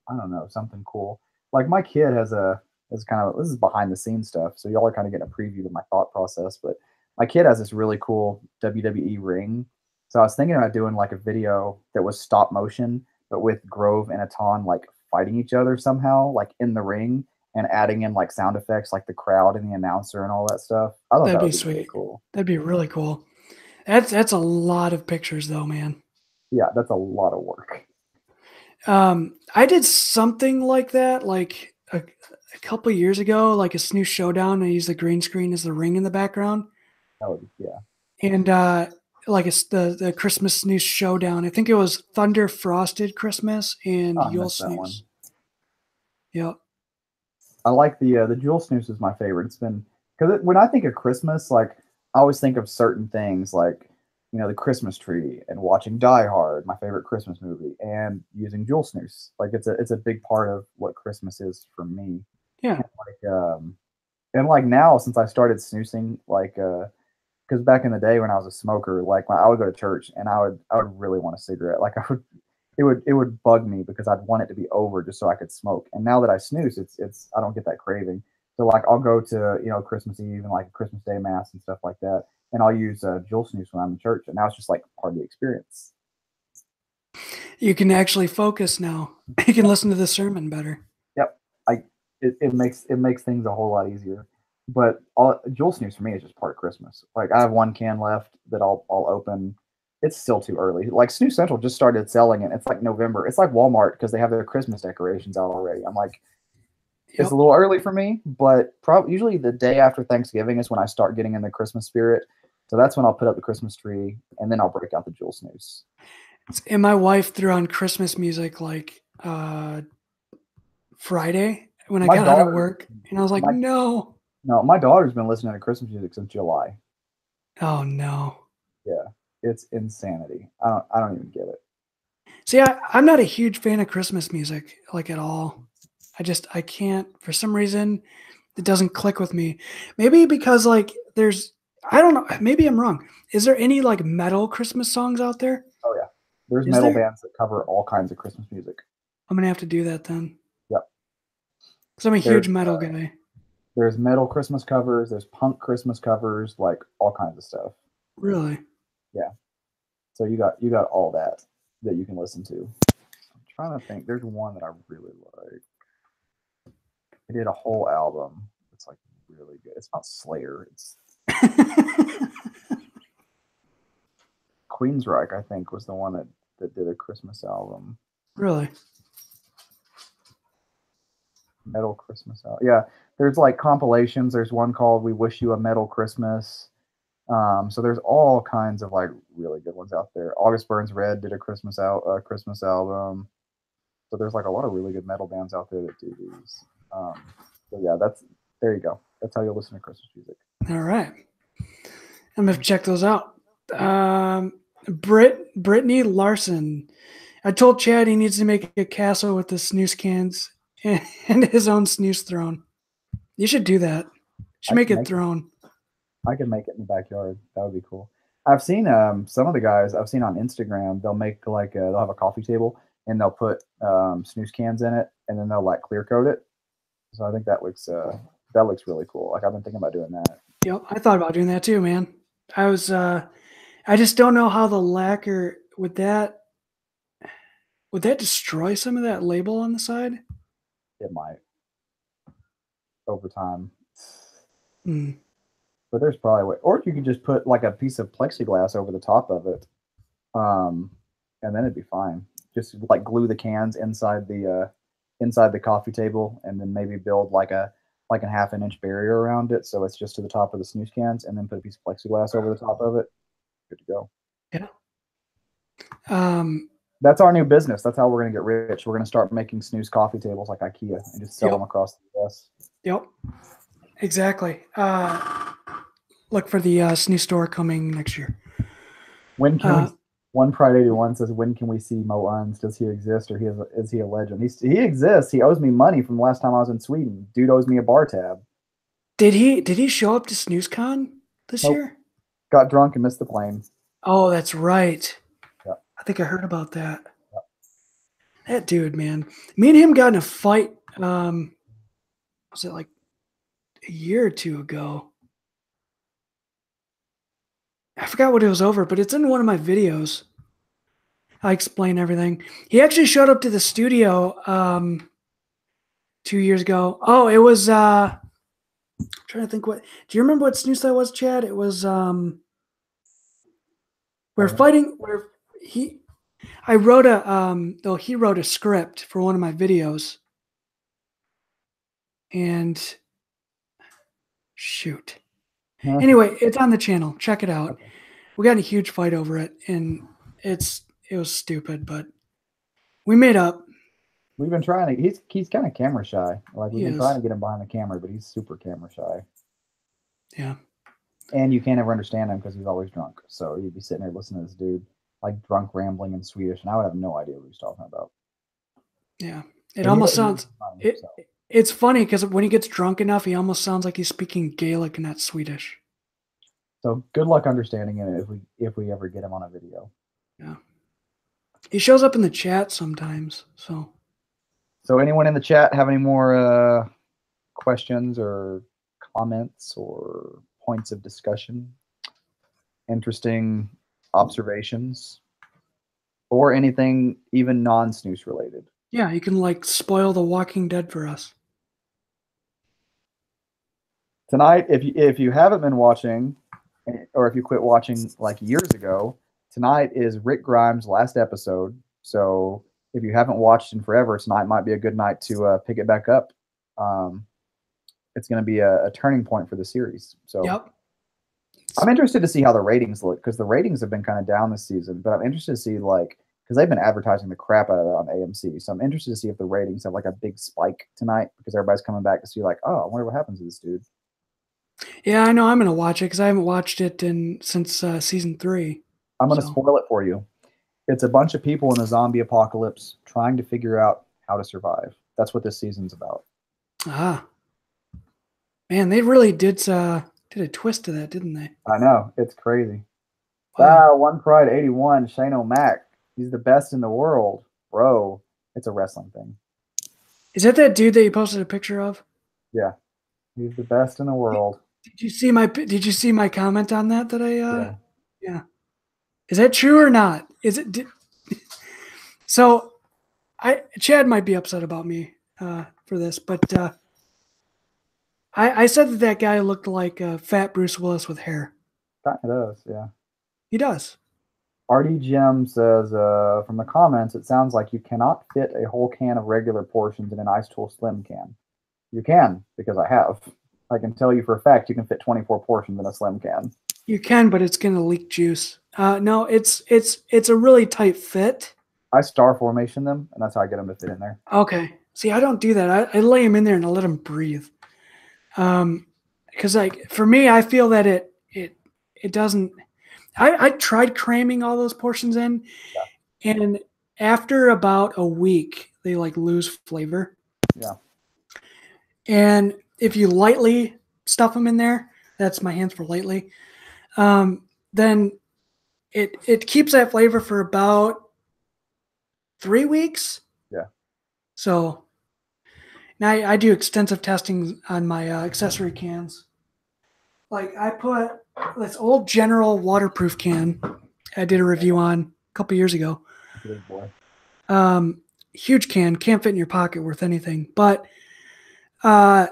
I don't know, something cool. Like my kid has this is behind the scenes stuff. So y'all are kind of getting a preview of my thought process. But my kid has this really cool WWE ring. So I was thinking about doing like a video that was stop motion, but with Grove and Eton like fighting each other somehow, like in the ring and adding in like sound effects like the crowd and the announcer and all that stuff. I thought that'd that be would be really sweet. cool. That'd be really cool. That's a lot of pictures though, man. Yeah, that's a lot of work. I did something like that, like a couple years ago, like a Snooze Showdown. I used the green screen as the ring in the background, Yeah. and like it's the Christmas Snooze Showdown. I think it was Thunder Frosted Christmas and Oh, I Yule missed that one. Snooze. Yep. I like the Jewel Snooze is my favorite. It's been because when I think of Christmas, like I always think of certain things like the Christmas tree and watching Die Hard, my favorite Christmas movie, and using Jewel Snooze. Like it's a big part of what Christmas is for me. Yeah. And like now since I started snoozing, like because back in the day when I was a smoker, like when I would go to church and I would really want a cigarette. Like it would bug me because I'd want it to be over just so I could smoke. And now that I snooze, it's I don't get that craving. So like I'll go to Christmas Eve and like a Christmas Day mass and stuff like that, and I'll use Jewel Snooze when I'm in church, and now it's just like part of the experience. You can actually focus now. You can listen to the sermon better. Yep, it makes things a whole lot easier. But Jewel Snooze for me is just part of Christmas. Like I have one can left that I'll open. It's still too early. Like Snooze Central just started selling it. It's like November. It's like Walmart because they have their Christmas decorations out already. I'm like, Yep. it's a little early for me, but probably usually the day after Thanksgiving is when I start getting in the Christmas spirit. So that's when I'll put up the Christmas tree and then I'll break out the Jewel Snooze. And my wife threw on Christmas music like Friday when I got out of work, and I was like, no. No, my daughter's been listening to Christmas music since July. Oh no. Yeah, it's insanity. I don't even get it. See, I'm not a huge fan of Christmas music, like at all. I can't, for some reason, it doesn't click with me. Maybe because like I don't know, maybe I'm wrong. Is there any like metal Christmas songs out there? Oh yeah, there's Is metal there? bands that cover all kinds of Christmas music. I'm gonna have to do that then. Yep. Because I'm a There's huge metal guy. there's metal Christmas covers. There's punk Christmas covers, like all kinds of stuff. Really? Yeah. So you got all that you can listen to. I'm trying to think. There's one that I really like. They did a whole album. It's like really good. It's not Slayer. It's Queensryche, I think, was the one that did a Christmas album. Really? Metal Christmas album. Yeah. There's like compilations. There's one called "We Wish You a Metal Christmas." So there's all kinds of like really good ones out there. August Burns Red did a Christmas album. So there's like a lot of really good metal bands out there that do these. So yeah, there you go. That's how you listen to Christmas music. All right. I'm gonna have to check those out. Brittany Larson. I told Chad he needs to make a castle with the snooze cans and his own snooze throne. You should do that. You should make a throne. I could make it in the backyard. That would be cool. I've seen some of the guys I've seen on Instagram. They'll make like they'll have a coffee table and they'll put snooze cans in it, and then they'll like clear coat it. So I think that looks really cool. Like I've been thinking about doing that. Yep, I thought about doing that too, man. I just don't know how the lacquer would that destroy some of that label on the side? It might over time. Mm. But there's probably a way, or you could just put like a piece of plexiglass over the top of it, and then it'd be fine. Just like glue the cans inside the coffee table, and then maybe build like a half an inch barrier around it, so it's just to the top of the snooze cans, and then put a piece of plexiglass over the top of it. Good to go. Yeah. That's our new business. That's how we're gonna get rich. We're gonna start making snooze coffee tables like IKEA and just sell them across the US. Yep. Exactly. Look for the snooze store coming next year. When can we? One Pride 81 says, "When can we see Mo Uns? Does he exist, or is he a legend? He exists. He owes me money from the last time I was in Sweden. Dude owes me a bar tab." Did he show up to SnoozeCon this year? Got drunk and missed the plane. Oh, that's right. Yeah. I think I heard about that. Yeah. That dude, man. Me and him got in a fight. Was it like a year or two ago? I forgot what it was over, but it's in one of my videos. I explain everything. He actually showed up to the studio 2 years ago. Oh, it was I'm trying to think what. Do you remember what snooze that was, Chad? It was we're fighting where he wrote a script for one of my videos. And shoot. Anyway, it's on the channel. Check it out. Okay. We got in a huge fight over it, and it was stupid, but we made up. We've been trying to. He's kind of camera shy. Like we've been trying to get him behind the camera, but he's super camera shy. Yeah. And you can't ever understand him because he's always drunk. So you'd be sitting there listening to this dude like drunk rambling in Swedish, and I would have no idea what he's talking about. Yeah, it almost sounds. It's funny because when he gets drunk enough, he almost sounds like he's speaking Gaelic and not Swedish. So good luck understanding it if we ever get him on a video. Yeah, he shows up in the chat sometimes. So anyone in the chat have any more questions or comments or points of discussion, interesting observations, or anything even non-snooze related? Yeah, you can like spoil The Walking Dead for us. Tonight, if you haven't been watching, or if you quit watching like years ago, tonight is Rick Grimes' last episode. So if you haven't watched in forever, tonight might be a good night to pick it back up. It's going to be a turning point for the series. So yep. I'm interested to see how the ratings look, because the ratings have been kind of down this season. But I'm interested to see, like, because they've been advertising the crap out of it on AMC. So I'm interested to see if the ratings have like a big spike tonight, because everybody's coming back to see like, oh, I wonder what happens to this dude. Yeah, I know I'm going to watch it because I haven't watched it since season 3. I'm going to spoil it for you. It's a bunch of people in a zombie apocalypse trying to figure out how to survive. That's what this season's about. Ah. Man, they really did a twist to that, didn't they? I know. It's crazy. Wow. One Pride 81, Shane O'Mac. He's the best in the world. Bro, it's a wrestling thing. Is that dude that you posted a picture of? Yeah. He's the best in the world. Did you see my comment on that yeah. Is that true or not? So Chad might be upset about me for this, but I said that guy looked like fat Bruce Willis with hair. Kind of does, yeah. He does. RD Jim says, from the comments, it sounds like you cannot fit a whole can of regular portions in an Ice Tool Slim can. You can, because I have. I can tell you for a fact you can fit 24 portions in a Slim can. You can, but it's going to leak juice. No, it's a really tight fit. I star formation them, and that's how I get them to fit in there. Okay. See, I don't do that. I lay them in there and I let them breathe. Because like for me, I feel that it doesn't. I tried cramming all those portions in, yeah. after about a week, they like lose flavor. Yeah. And if you lightly stuff them in there, that's my hands for lightly, then it keeps that flavor for about 3 weeks. Yeah. So now I do extensive testing on my accessory cans. Like I put this old General waterproof can I did a review on a couple years ago. Good boy. Huge can, can't fit in your pocket worth anything. But I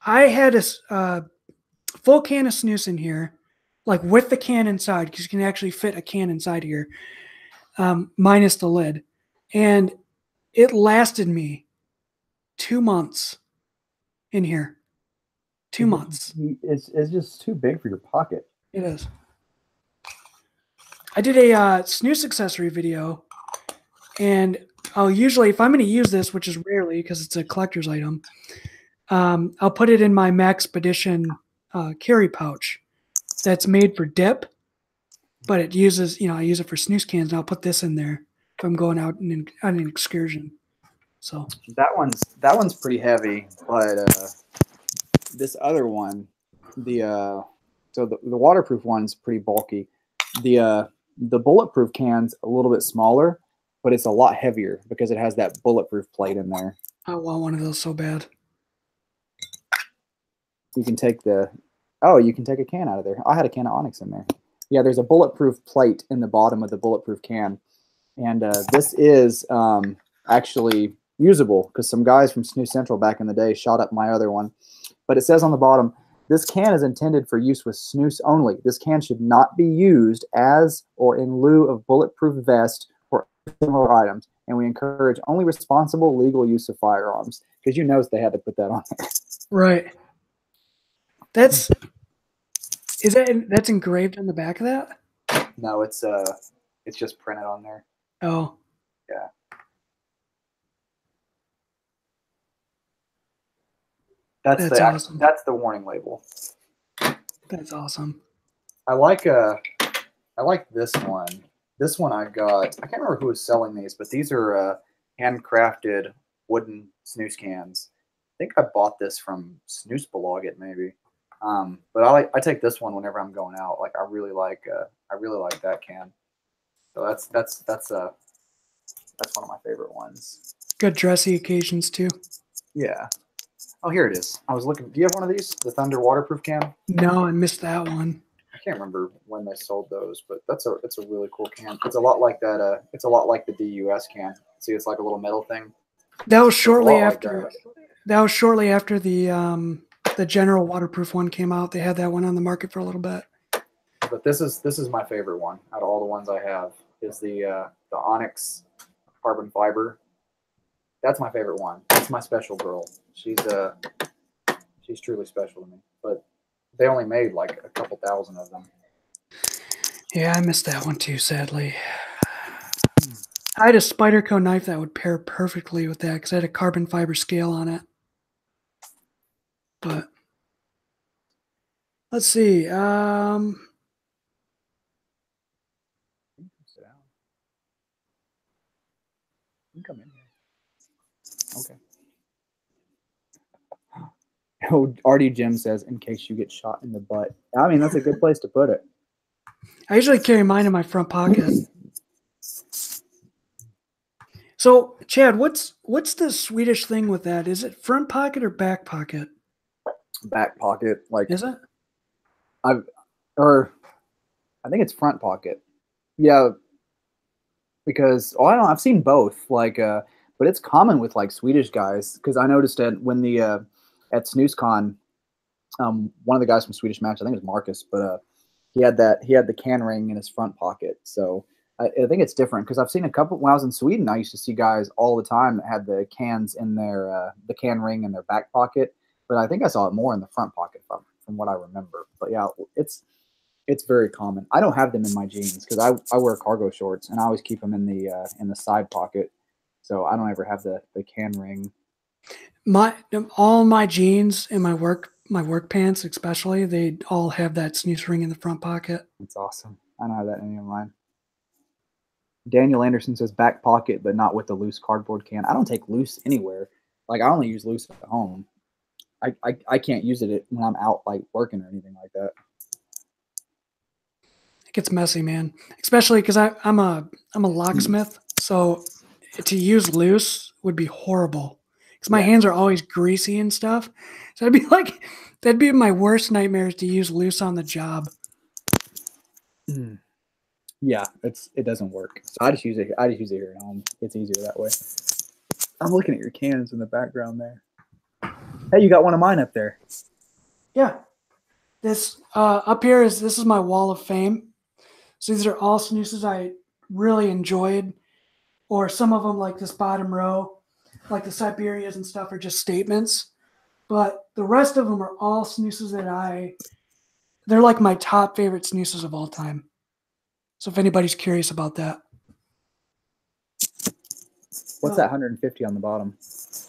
had a full can of snus in here, like with the can inside, because you can actually fit a can inside here, minus the lid. And it lasted me 2 months in here. 2 months. It's just too big for your pocket. It is. I did a snus accessory video, and I'll usually, if I'm going to use this, which is rarely because it's a collector's item, I'll put it in my Maxpedition carry pouch that's made for dip, but it uses, I use it for snus cans, and I'll put this in there if I'm going out on an excursion. So that one's pretty heavy, but this other one, the waterproof one's pretty bulky. The bulletproof can's a little bit smaller, but it's a lot heavier because it has that bulletproof plate in there. I want one of those so bad. You can take a can out of there. I had a can of Onyx in there. Yeah, there's a bulletproof plate in the bottom of the bulletproof can, and this is actually usable because some guys from Snus Central back in the day shot up my other one. But it says on the bottom, this can is intended for use with snus only. This can should not be used as or in lieu of bulletproof vest or similar items, and we encourage only responsible legal use of firearms. Because they had to put that on there. Right. That's engraved on the back of that? No, it's just printed on there. Oh. Yeah. That's awesome. That's the warning label. That's awesome. I like this one. This one I got. I can't remember who was selling these, but these are handcrafted wooden snus cans. I think I bought this from Snus It maybe. But I take this one whenever I'm going out. Like I really like that can. So that's one of my favorite ones. Good dressy occasions too. Yeah. Oh, here it is. I was looking. Do you have one of these? The Thunder waterproof can? No, I missed that one. I can't remember when they sold those, but it's a really cool can. It's a lot like that. It's a lot like the DUS can. See, it's like a little metal thing. That was shortly after. That was shortly after the General waterproof one came out. They had that one on the market for a little bit. But this is my favorite one out of all the ones I have. Is the Onyx carbon fiber. That's my favorite one. That's my special girl. She's truly special to me. But they only made like a couple thousand of them. Yeah, I missed that one too, sadly. I had a Spyderco knife that would pair perfectly with that because I had a carbon fiber scale on it. But let's see. Sit down. You can come in here. Okay. Oh, RD Jim says, in case you get shot in the butt. I mean, that's a good place to put it. I usually carry mine in my front pocket. So, Chad, what's the Swedish thing with that? Is it front pocket or back pocket? Back pocket, like is it? I think it's front pocket. Yeah, because I've seen both. Like, but it's common with like Swedish guys because I noticed that when at SnusCon, one of the guys from Swedish Match, I think it was Marcus, but he had the can ring in his front pocket. So I think it's different because I've seen a couple when I was in Sweden. I used to see guys all the time that had the cans in their the can ring in their back pocket, but I think I saw it more in the front pocket from what I remember. But yeah, it's very common. I don't have them in my jeans because I wear cargo shorts and I always keep them in the side pocket, so I don't ever have the can ring. All my jeans and my work pants especially, they all have that snus ring in the front pocket. It's awesome. I don't have that in any of mine. Daniel Anderson says back pocket, but not with the loose cardboard can. I don't take loose anywhere. Like I only use loose at home. I can't use it when I'm out like working or anything like that. It gets messy, man. Especially because I'm a locksmith, so to use loose would be horrible. Because my hands are always greasy and stuff. So I'd be like, that'd be my worst nightmares to use loose on the job. Yeah, it doesn't work. So I just use it. I just use it here at home. It's easier that way. I'm looking at your cans in the background there. Hey, you got one of mine up there. Yeah. This up here this is my wall of fame. So these are all snoozes I really enjoyed, or some of them like this bottom row, like the Siberias and stuff, are just statements. But the rest of them are all snoozes they're like my top favorite snoozes of all time. So if anybody's curious about that. What's that 150 on the bottom?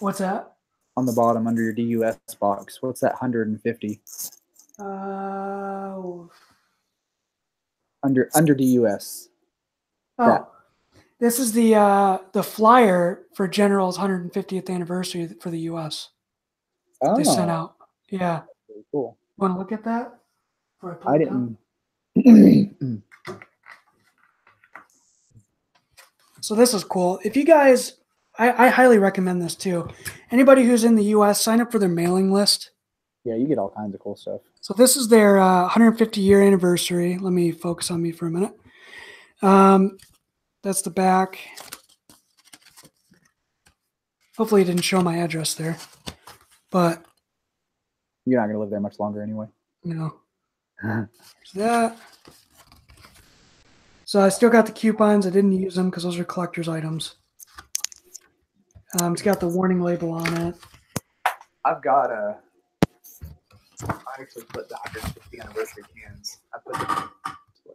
What's that? On the bottom under your DUS box. What's that 150? Under DUS. Oh, that. This is the flyer for General's 150th anniversary for the U.S. They sent out. Yeah. Very cool. Want to look at that? I didn't. So this is cool. If you guys, I highly recommend this too. Anybody who's in the U.S., sign up for their mailing list. Yeah, you get all kinds of cool stuff. So this is their 150-year anniversary. Let me focus on me for a minute. That's the back. Hopefully it didn't show my address there. But you're not going to live there much longer anyway. No. There's that. So I still got the coupons. I didn't use them because those are collector's items. It's got the warning label on it. I've got I actually put the 150 anniversary cans. I put them on display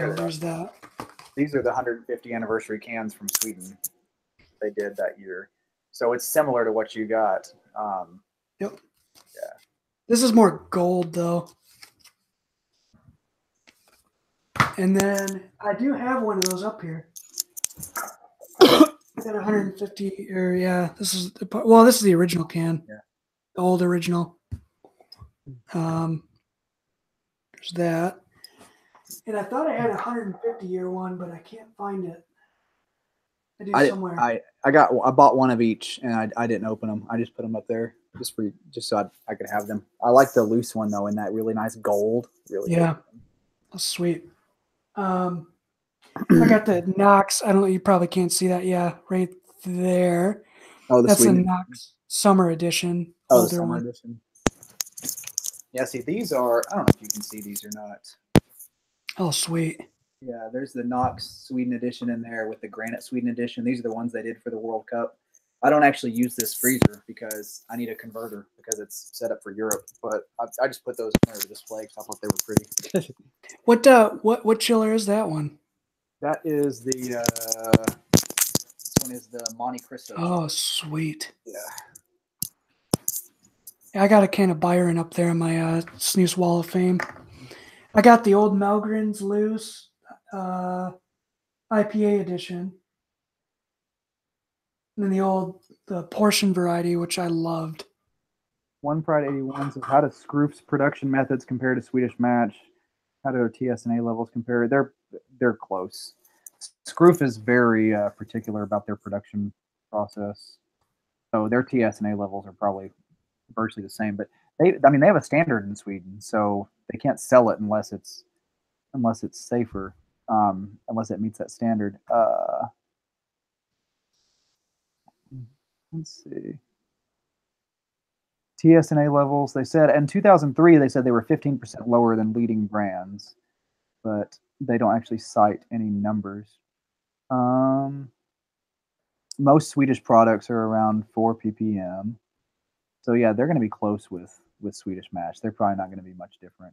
here. So there's that. These are the 150 anniversary cans from Sweden. They did that year. So it's similar to what you got. Yep. Yeah. This is more gold, though. And then I do have one of those up here. Got 150, or yeah, this is the original can. Yeah. The old original. There's that. And I thought I had a 150-year one, but I can't find it. Somewhere. I bought one of each, and I didn't open them. I just put them up there just so I could have them. I like the loose one though, in that really nice gold. Really. Yeah. That's sweet. I got the Knox. I don't know. You probably can't see that. Yeah, right there. Oh, that's the Knox Summer Edition. Oh, the Summer Edition. Yeah. See, these are. I don't know if you can see these or not. Oh, sweet. Yeah, there's the Knox Sweden edition in there with the Granite Sweden edition. These are the ones they did for the World Cup. I don't actually use this freezer because I need a converter because it's set up for Europe. But I just put those in there to display because I thought they were pretty. What chiller is that one? That is the this one is the Monte Cristo. Oh, sweet. Yeah. I got a can of Byron up there in my Snus Wall of Fame. I got the old Melgren's Loose IPA edition. And then the portion variety, which I loved. One Pride 81 says, how do Scroof's production methods compare to Swedish Match? How do their TSNA levels compare? They're close. Scroof is very particular about their production process. So their TSNA levels are probably virtually the same. But they have a standard in Sweden, so they can't sell it unless it's safer, unless it meets that standard. Let's see. TSNA levels, they said in 2003, they said they were 15% lower than leading brands, but they don't actually cite any numbers. Most Swedish products are around 4 ppm. So yeah, they're going to be close with Swedish Match. They're probably not going to be much different.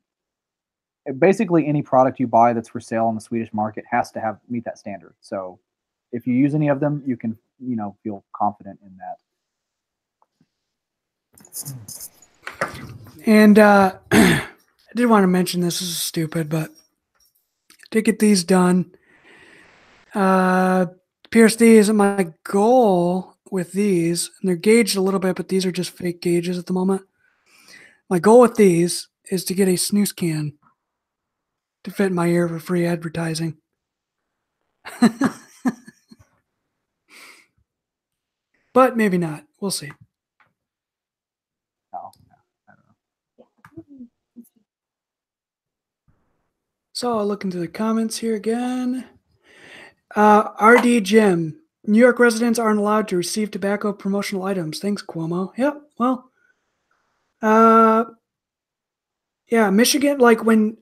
Basically, any product you buy that's for sale on the Swedish market has to meet that standard. So if you use any of them, you can feel confident in that. And did want to mention this is stupid, but to get these done. Pierce these. My goal with these, and they're gauged a little bit, but these are just fake gauges at the moment. My goal with these is to get a snus can to fit in my ear for free advertising. But maybe not. We'll see. Oh, I don't know. So I'll look into the comments here again. RD Jim. New York residents aren't allowed to receive tobacco promotional items. Thanks, Cuomo. Yep. Well, yeah, Michigan. Like when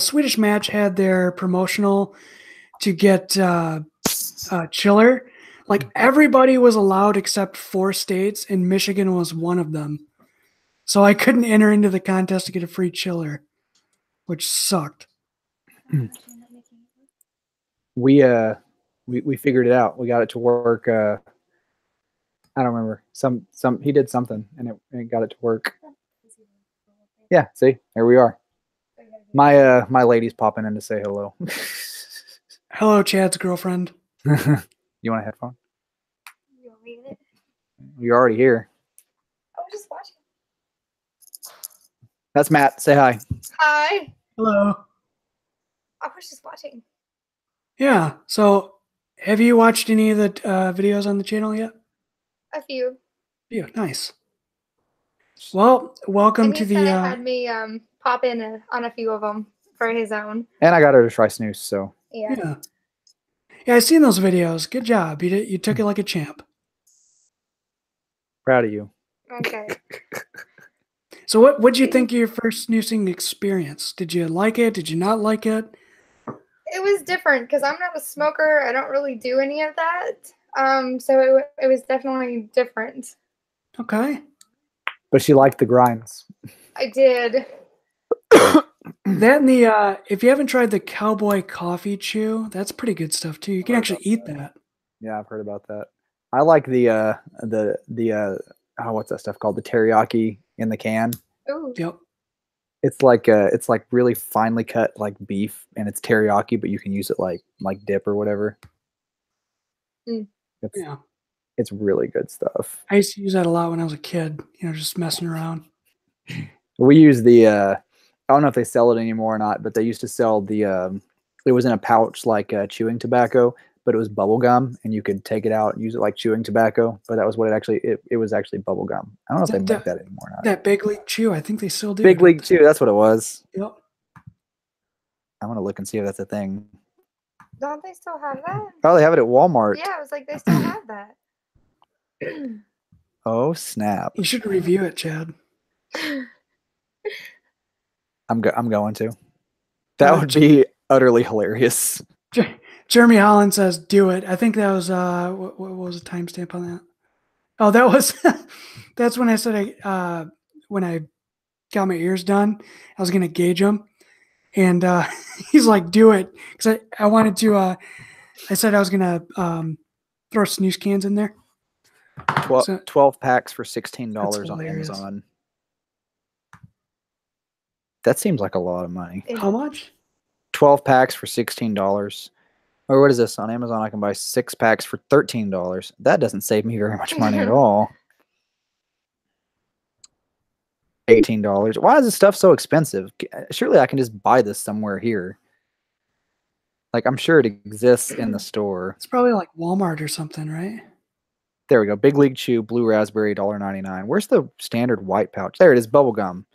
Swedish Match had their promotional to get chiller, like everybody was allowed except 4 states, and Michigan was one of them. So I couldn't enter into the contest to get a free chiller, which sucked. We figured it out. We got it to work. I don't remember. Some he did something and it got it to work. Yeah, see, there we are. My lady's popping in to say hello. Hello, Chad's girlfriend. You want a headphone? You want me in it? You're already here. I was just watching. That's Matt. Say hi. Hi. Hello. I was just watching. Yeah. So, have you watched any of the videos on the channel yet? A few. Yeah. Nice. Well, welcome And he to the. said it had me pop in on a few of them for his own. And I got her to try snus, so. Yeah. Yeah. Yeah, I seen those videos. Good job. You took it like a champ. Proud of you. Okay. So what did you think of your first snoozing experience? Did you like it? Did you not like it? It was different because I'm not a smoker. I don't really do any of that. So it was definitely different. Okay. But she liked the grinds. I did. That and the if you haven't tried the Cowboy coffee chew, that's pretty good stuff too. You can actually eat that. Yeah, I've heard about that. I like the what's that stuff called? The teriyaki in the can. Ooh. Yep. It's like really finely cut like beef, and it's teriyaki, but you can use it like dip or whatever. Mm. Yeah. It's really good stuff. I used to use that a lot when I was a kid, just messing around. We use the I don't know if they sell it anymore or not, but they used to sell the it was in a pouch like chewing tobacco, but it was bubble gum, and you could take it out and use it like chewing tobacco. But that was what it was actually bubble gum. I don't know if they make that anymore or not. That Big League Chew, I think they still do. Big League Chew, that's what it was. Yep. I want to look and see if that's a thing. Don't they still have that? Oh, they have it at Walmart. Yeah, I was like, they still have that. Oh snap! You should review it, Chad. I'm going to. That would be utterly hilarious. Jeremy Holland says, "Do it." I think that was what was the timestamp on that? Oh, that was that's when I said when I got my ears done, I was gonna gauge them, and he's like, "Do it," because I wanted to. I said I was gonna throw snus cans in there. 12 packs for $16 on Amazon. That seems like a lot of money. How much? 12 packs for $16. Or what is this? On Amazon, I can buy 6 packs for $13. That doesn't save me very much money at all. $18. Why is this stuff so expensive? Surely I can just buy this somewhere here. Like, I'm sure it exists in the store. It's probably like Walmart or something, right? There we go. Big League Chew, Blue Raspberry, $1.99. Where's the standard white pouch? There it is, bubble gum.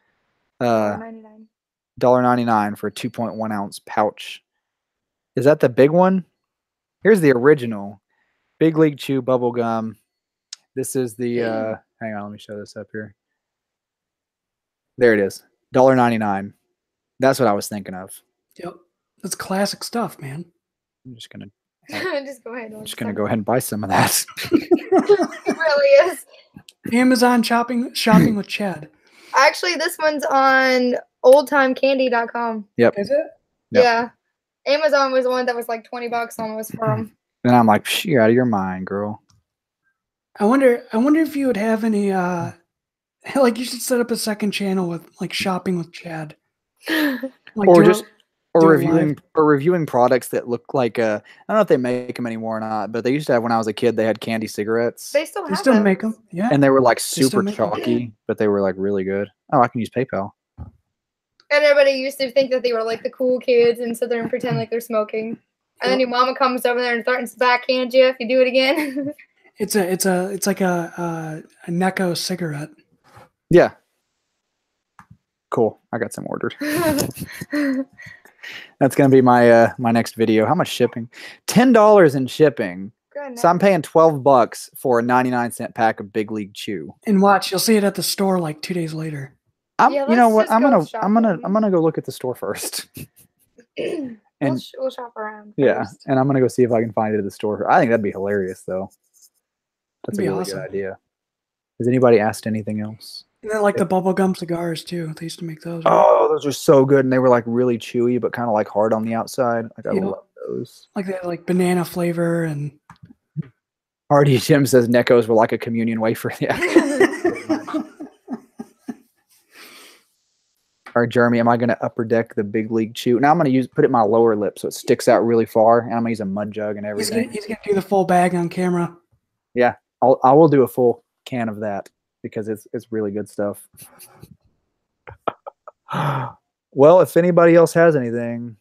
$1.99. $1.99 for a 2.1 ounce pouch. Is that the big one? Here's the original. Big League Chew bubble gum. This is the hang on, let me show this up here. There it is. $1.99. That's what I was thinking of. Yep. That's classic stuff, man. I'm just gonna Just go ahead. I'm just gonna go ahead and buy some of that. It really is. Amazon shopping with Chad. Actually, this one's on oldtimecandy.com. Yep. Is it? Yep. Yeah. Amazon was the one that was like $20 almost for them. And I'm like, psh, you're out of your mind, girl. I wonder if you would have any like you should set up a second channel with like shopping with Chad. Like or do just it- or do it reviewing products that look like I don't know if they make them anymore or not, but they used to have when I was a kid. They had candy cigarettes, They still They have still those. make them. Yeah. and they were like still super make 'em. chalky, but they were like really good. Oh, I can use PayPal. And everybody used to think that they were like the cool kids and sit there and pretend like they're smoking. And then your mama comes over there and threatens to backhand you if you do it again. It's like a Necco cigarette. Yeah. Cool. I got some ordered. That's gonna be my my next video. How much shipping? $10 in shipping. Goodness. So I'm paying $12 for a 99-cent pack of Big League Chew. And watch, you'll see it at the store like 2 days later. Yeah, You know let's what? just I'm go gonna shopping. go look at the store first. And we'll shop around. yeah, First. and I'm gonna go see if I can find it at the store. I think that'd be hilarious, though. That's a It'd be really awesome. good idea. Has anybody asked anything else? And then like the bubble gum cigars too. They used to make those. Right? Oh, those are so good, and they were like really chewy, but kind of like hard on the outside. Like I Yep. love those. Like they had like banana flavor and Hardy Jim says Neckos were like a communion wafer. Yeah. All right, Jeremy, am I going to upper deck the Big League Chew? Now I'm going to put it in my lower lip so it sticks out really far, and I'm going to use a mud jug and everything. he's gonna do the full bag on camera. Yeah, I will do a full can of that because it's really good stuff. Well, if anybody else has anything,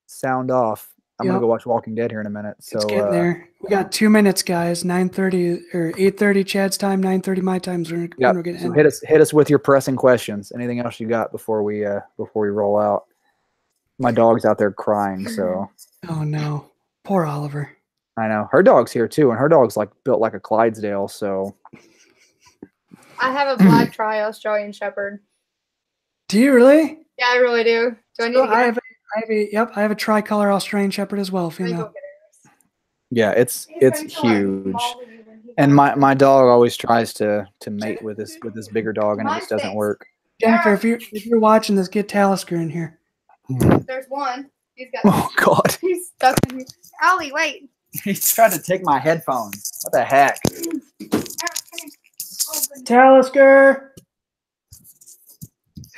sound off. I'm gonna Yep. go watch Walking Dead here in a minute. So It's getting there. We got 2 minutes, guys. 9:30 or 8:30 Chad's time, 9:30 my time. So yeah, we're gonna so end. hit us with your pressing questions. Anything else you got before we roll out? My dog's out there crying, so Oh no, poor Oliver. I know her dog's here too, and her dog's like built like a Clydesdale. So I have a black tri-Australian Shepherd. Do you really? Yeah, I really do. Do I need to I get have I have a tricolor Australian Shepherd as well, Let me go female. get her. yeah, it's He's going to, like, huge. follow you when he And comes. my dog always tries to mate with this bigger dog, and it just doesn't work. Jennifer, if you're watching this, get Talisker in here. There's one. He's got. Oh God, He's stuck in here. Ollie, wait. he's trying to take my headphones. What the heck? Oh, goodness. Talisker.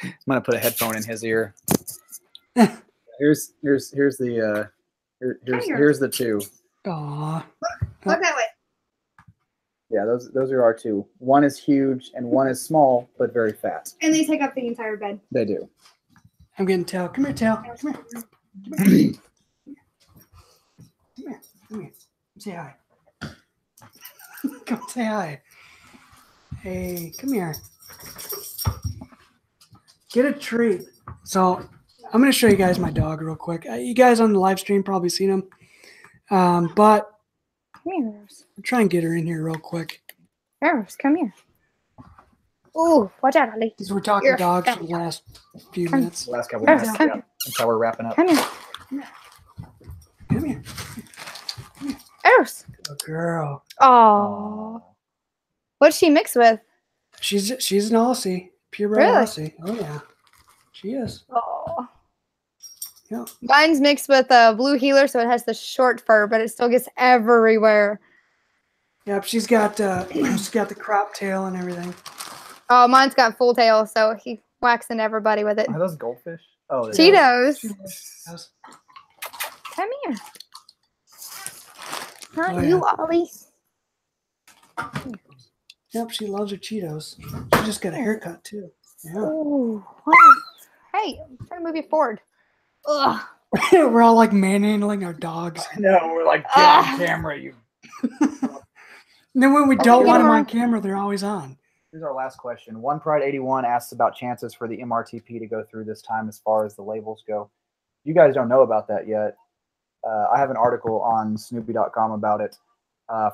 I'm gonna put a headphone in his ear. Here's the here's the two. Aw. Look that way. Yeah, those are our two. One is huge and one is small but very fat. And they take up the entire bed. They do. I'm getting Tal. Come here, Tal. Come here. Come here. Come here. Come here. Say hi. Come say hi. Hey, come here. Get a treat. So I'm going to show you guys my dog real quick. You guys on the live stream probably seen him. But Come here, Rose. I'll try and get her in here real quick. Rose, come here. Ooh, watch out, Ollie. Because we're talking You're dogs fat. for the last few Come. minutes. The last couple Rose, minutes, come yeah, here. until we're wrapping up. Come here. Come here. Rose. Good girl. Oh. What's she mixed with? She's an Aussie. Purebred Really? Aussie. Oh, yeah. She is. Oh. Yeah. Mine's mixed with a blue healer, so it has the short fur, but it still gets everywhere. Yep, she's got the crop tail and everything. Oh, mine's got full tail, so he whacks into everybody with it. Are those goldfish? Oh, Cheetos. Yes. Come here. Not Oh, you, yeah. Ollie. Yep, she loves her Cheetos. She just got a haircut too. Yeah. Ooh. Hey, I'm trying to move you forward. Ugh. We're all like manhandling our dogs. no, we're like get on camera. You. And then when we don't want them yeah. on camera, they're always on. Here's our last question. One Pride 81 asks about chances for the MRTP to go through this time as far as the labels go. You guys don't know about that yet. I have an article on Snoopy.com about it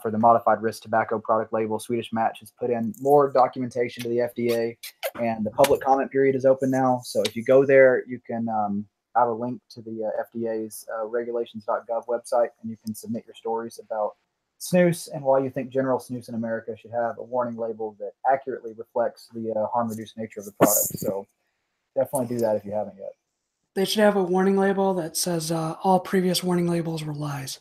for the modified risk tobacco product label. Swedish Match has put in more documentation to the FDA, and the public comment period is open now. So if you go there, you can have a link to the FDA's regulations.gov website, and you can submit your stories about snus and why you think general snus in America should have a warning label that accurately reflects the harm-reduced nature of the product. So definitely do that if you haven't yet. They should have a warning label that says all previous warning labels were lies.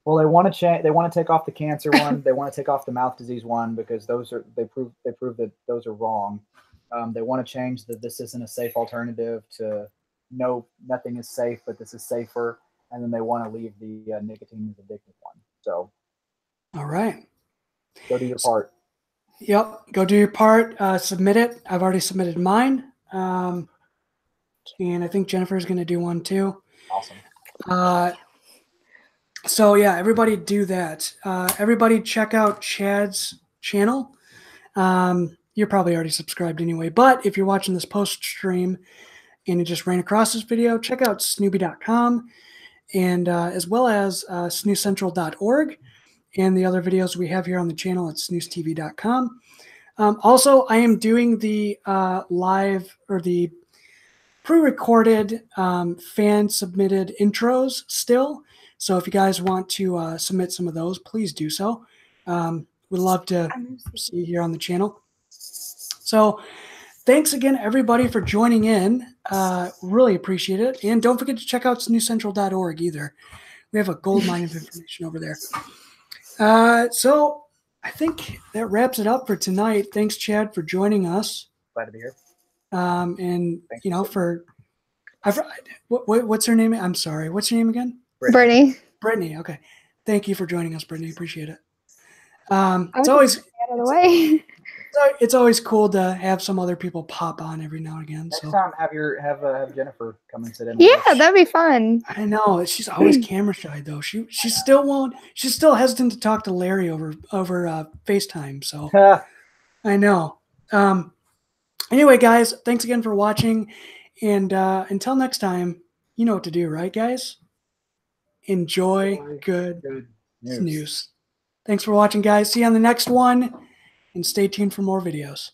Well, they want to change. They want to take off the cancer one. They want to take off the mouth disease one because those are they prove that those are wrong. They want to change that this isn't a safe alternative to no, nothing is safe, but this is safer. And then they want to leave the nicotine is addictive one. So, All right. go do your part. Yep. Go do your part. Submit it. I've already submitted mine. And I think Jennifer's going to do one too. Awesome. So yeah, everybody do that. Everybody check out Chad's channel. You're probably already subscribed anyway, but if you're watching this post stream and you just ran across this video, check out Snubie.com and as well as snuscentral.org and the other videos we have here on the channel at SnusTV.com. Also, I am doing the live or the pre-recorded fan-submitted intros still. So if you guys want to submit some of those, please do so. We'd love to see you here on the channel. So thanks again, everybody, for joining in. Really appreciate it. And don't forget to check out snuscentral.org either. We have a gold mine of information over there. So I think that wraps it up for tonight. Thanks, Chad, for joining us. Glad to be here. And Thanks you know, what's her name? I'm sorry. What's your name again? Brittany. Brittany. Okay. Thank you for joining us, Brittany. Appreciate it. It's always out of the way. It's always cool to have some other people pop on every now and again. Next time, have Jennifer come and sit in. Yeah, that'd be fun. I know she's always camera shy though. She still won't. She's still hesitant to talk to Larry over FaceTime. So I know. Anyway, guys, thanks again for watching, and until next time, you know what to do, right, guys? Enjoy good snus. Thanks for watching, guys. See you on the next one, and stay tuned for more videos.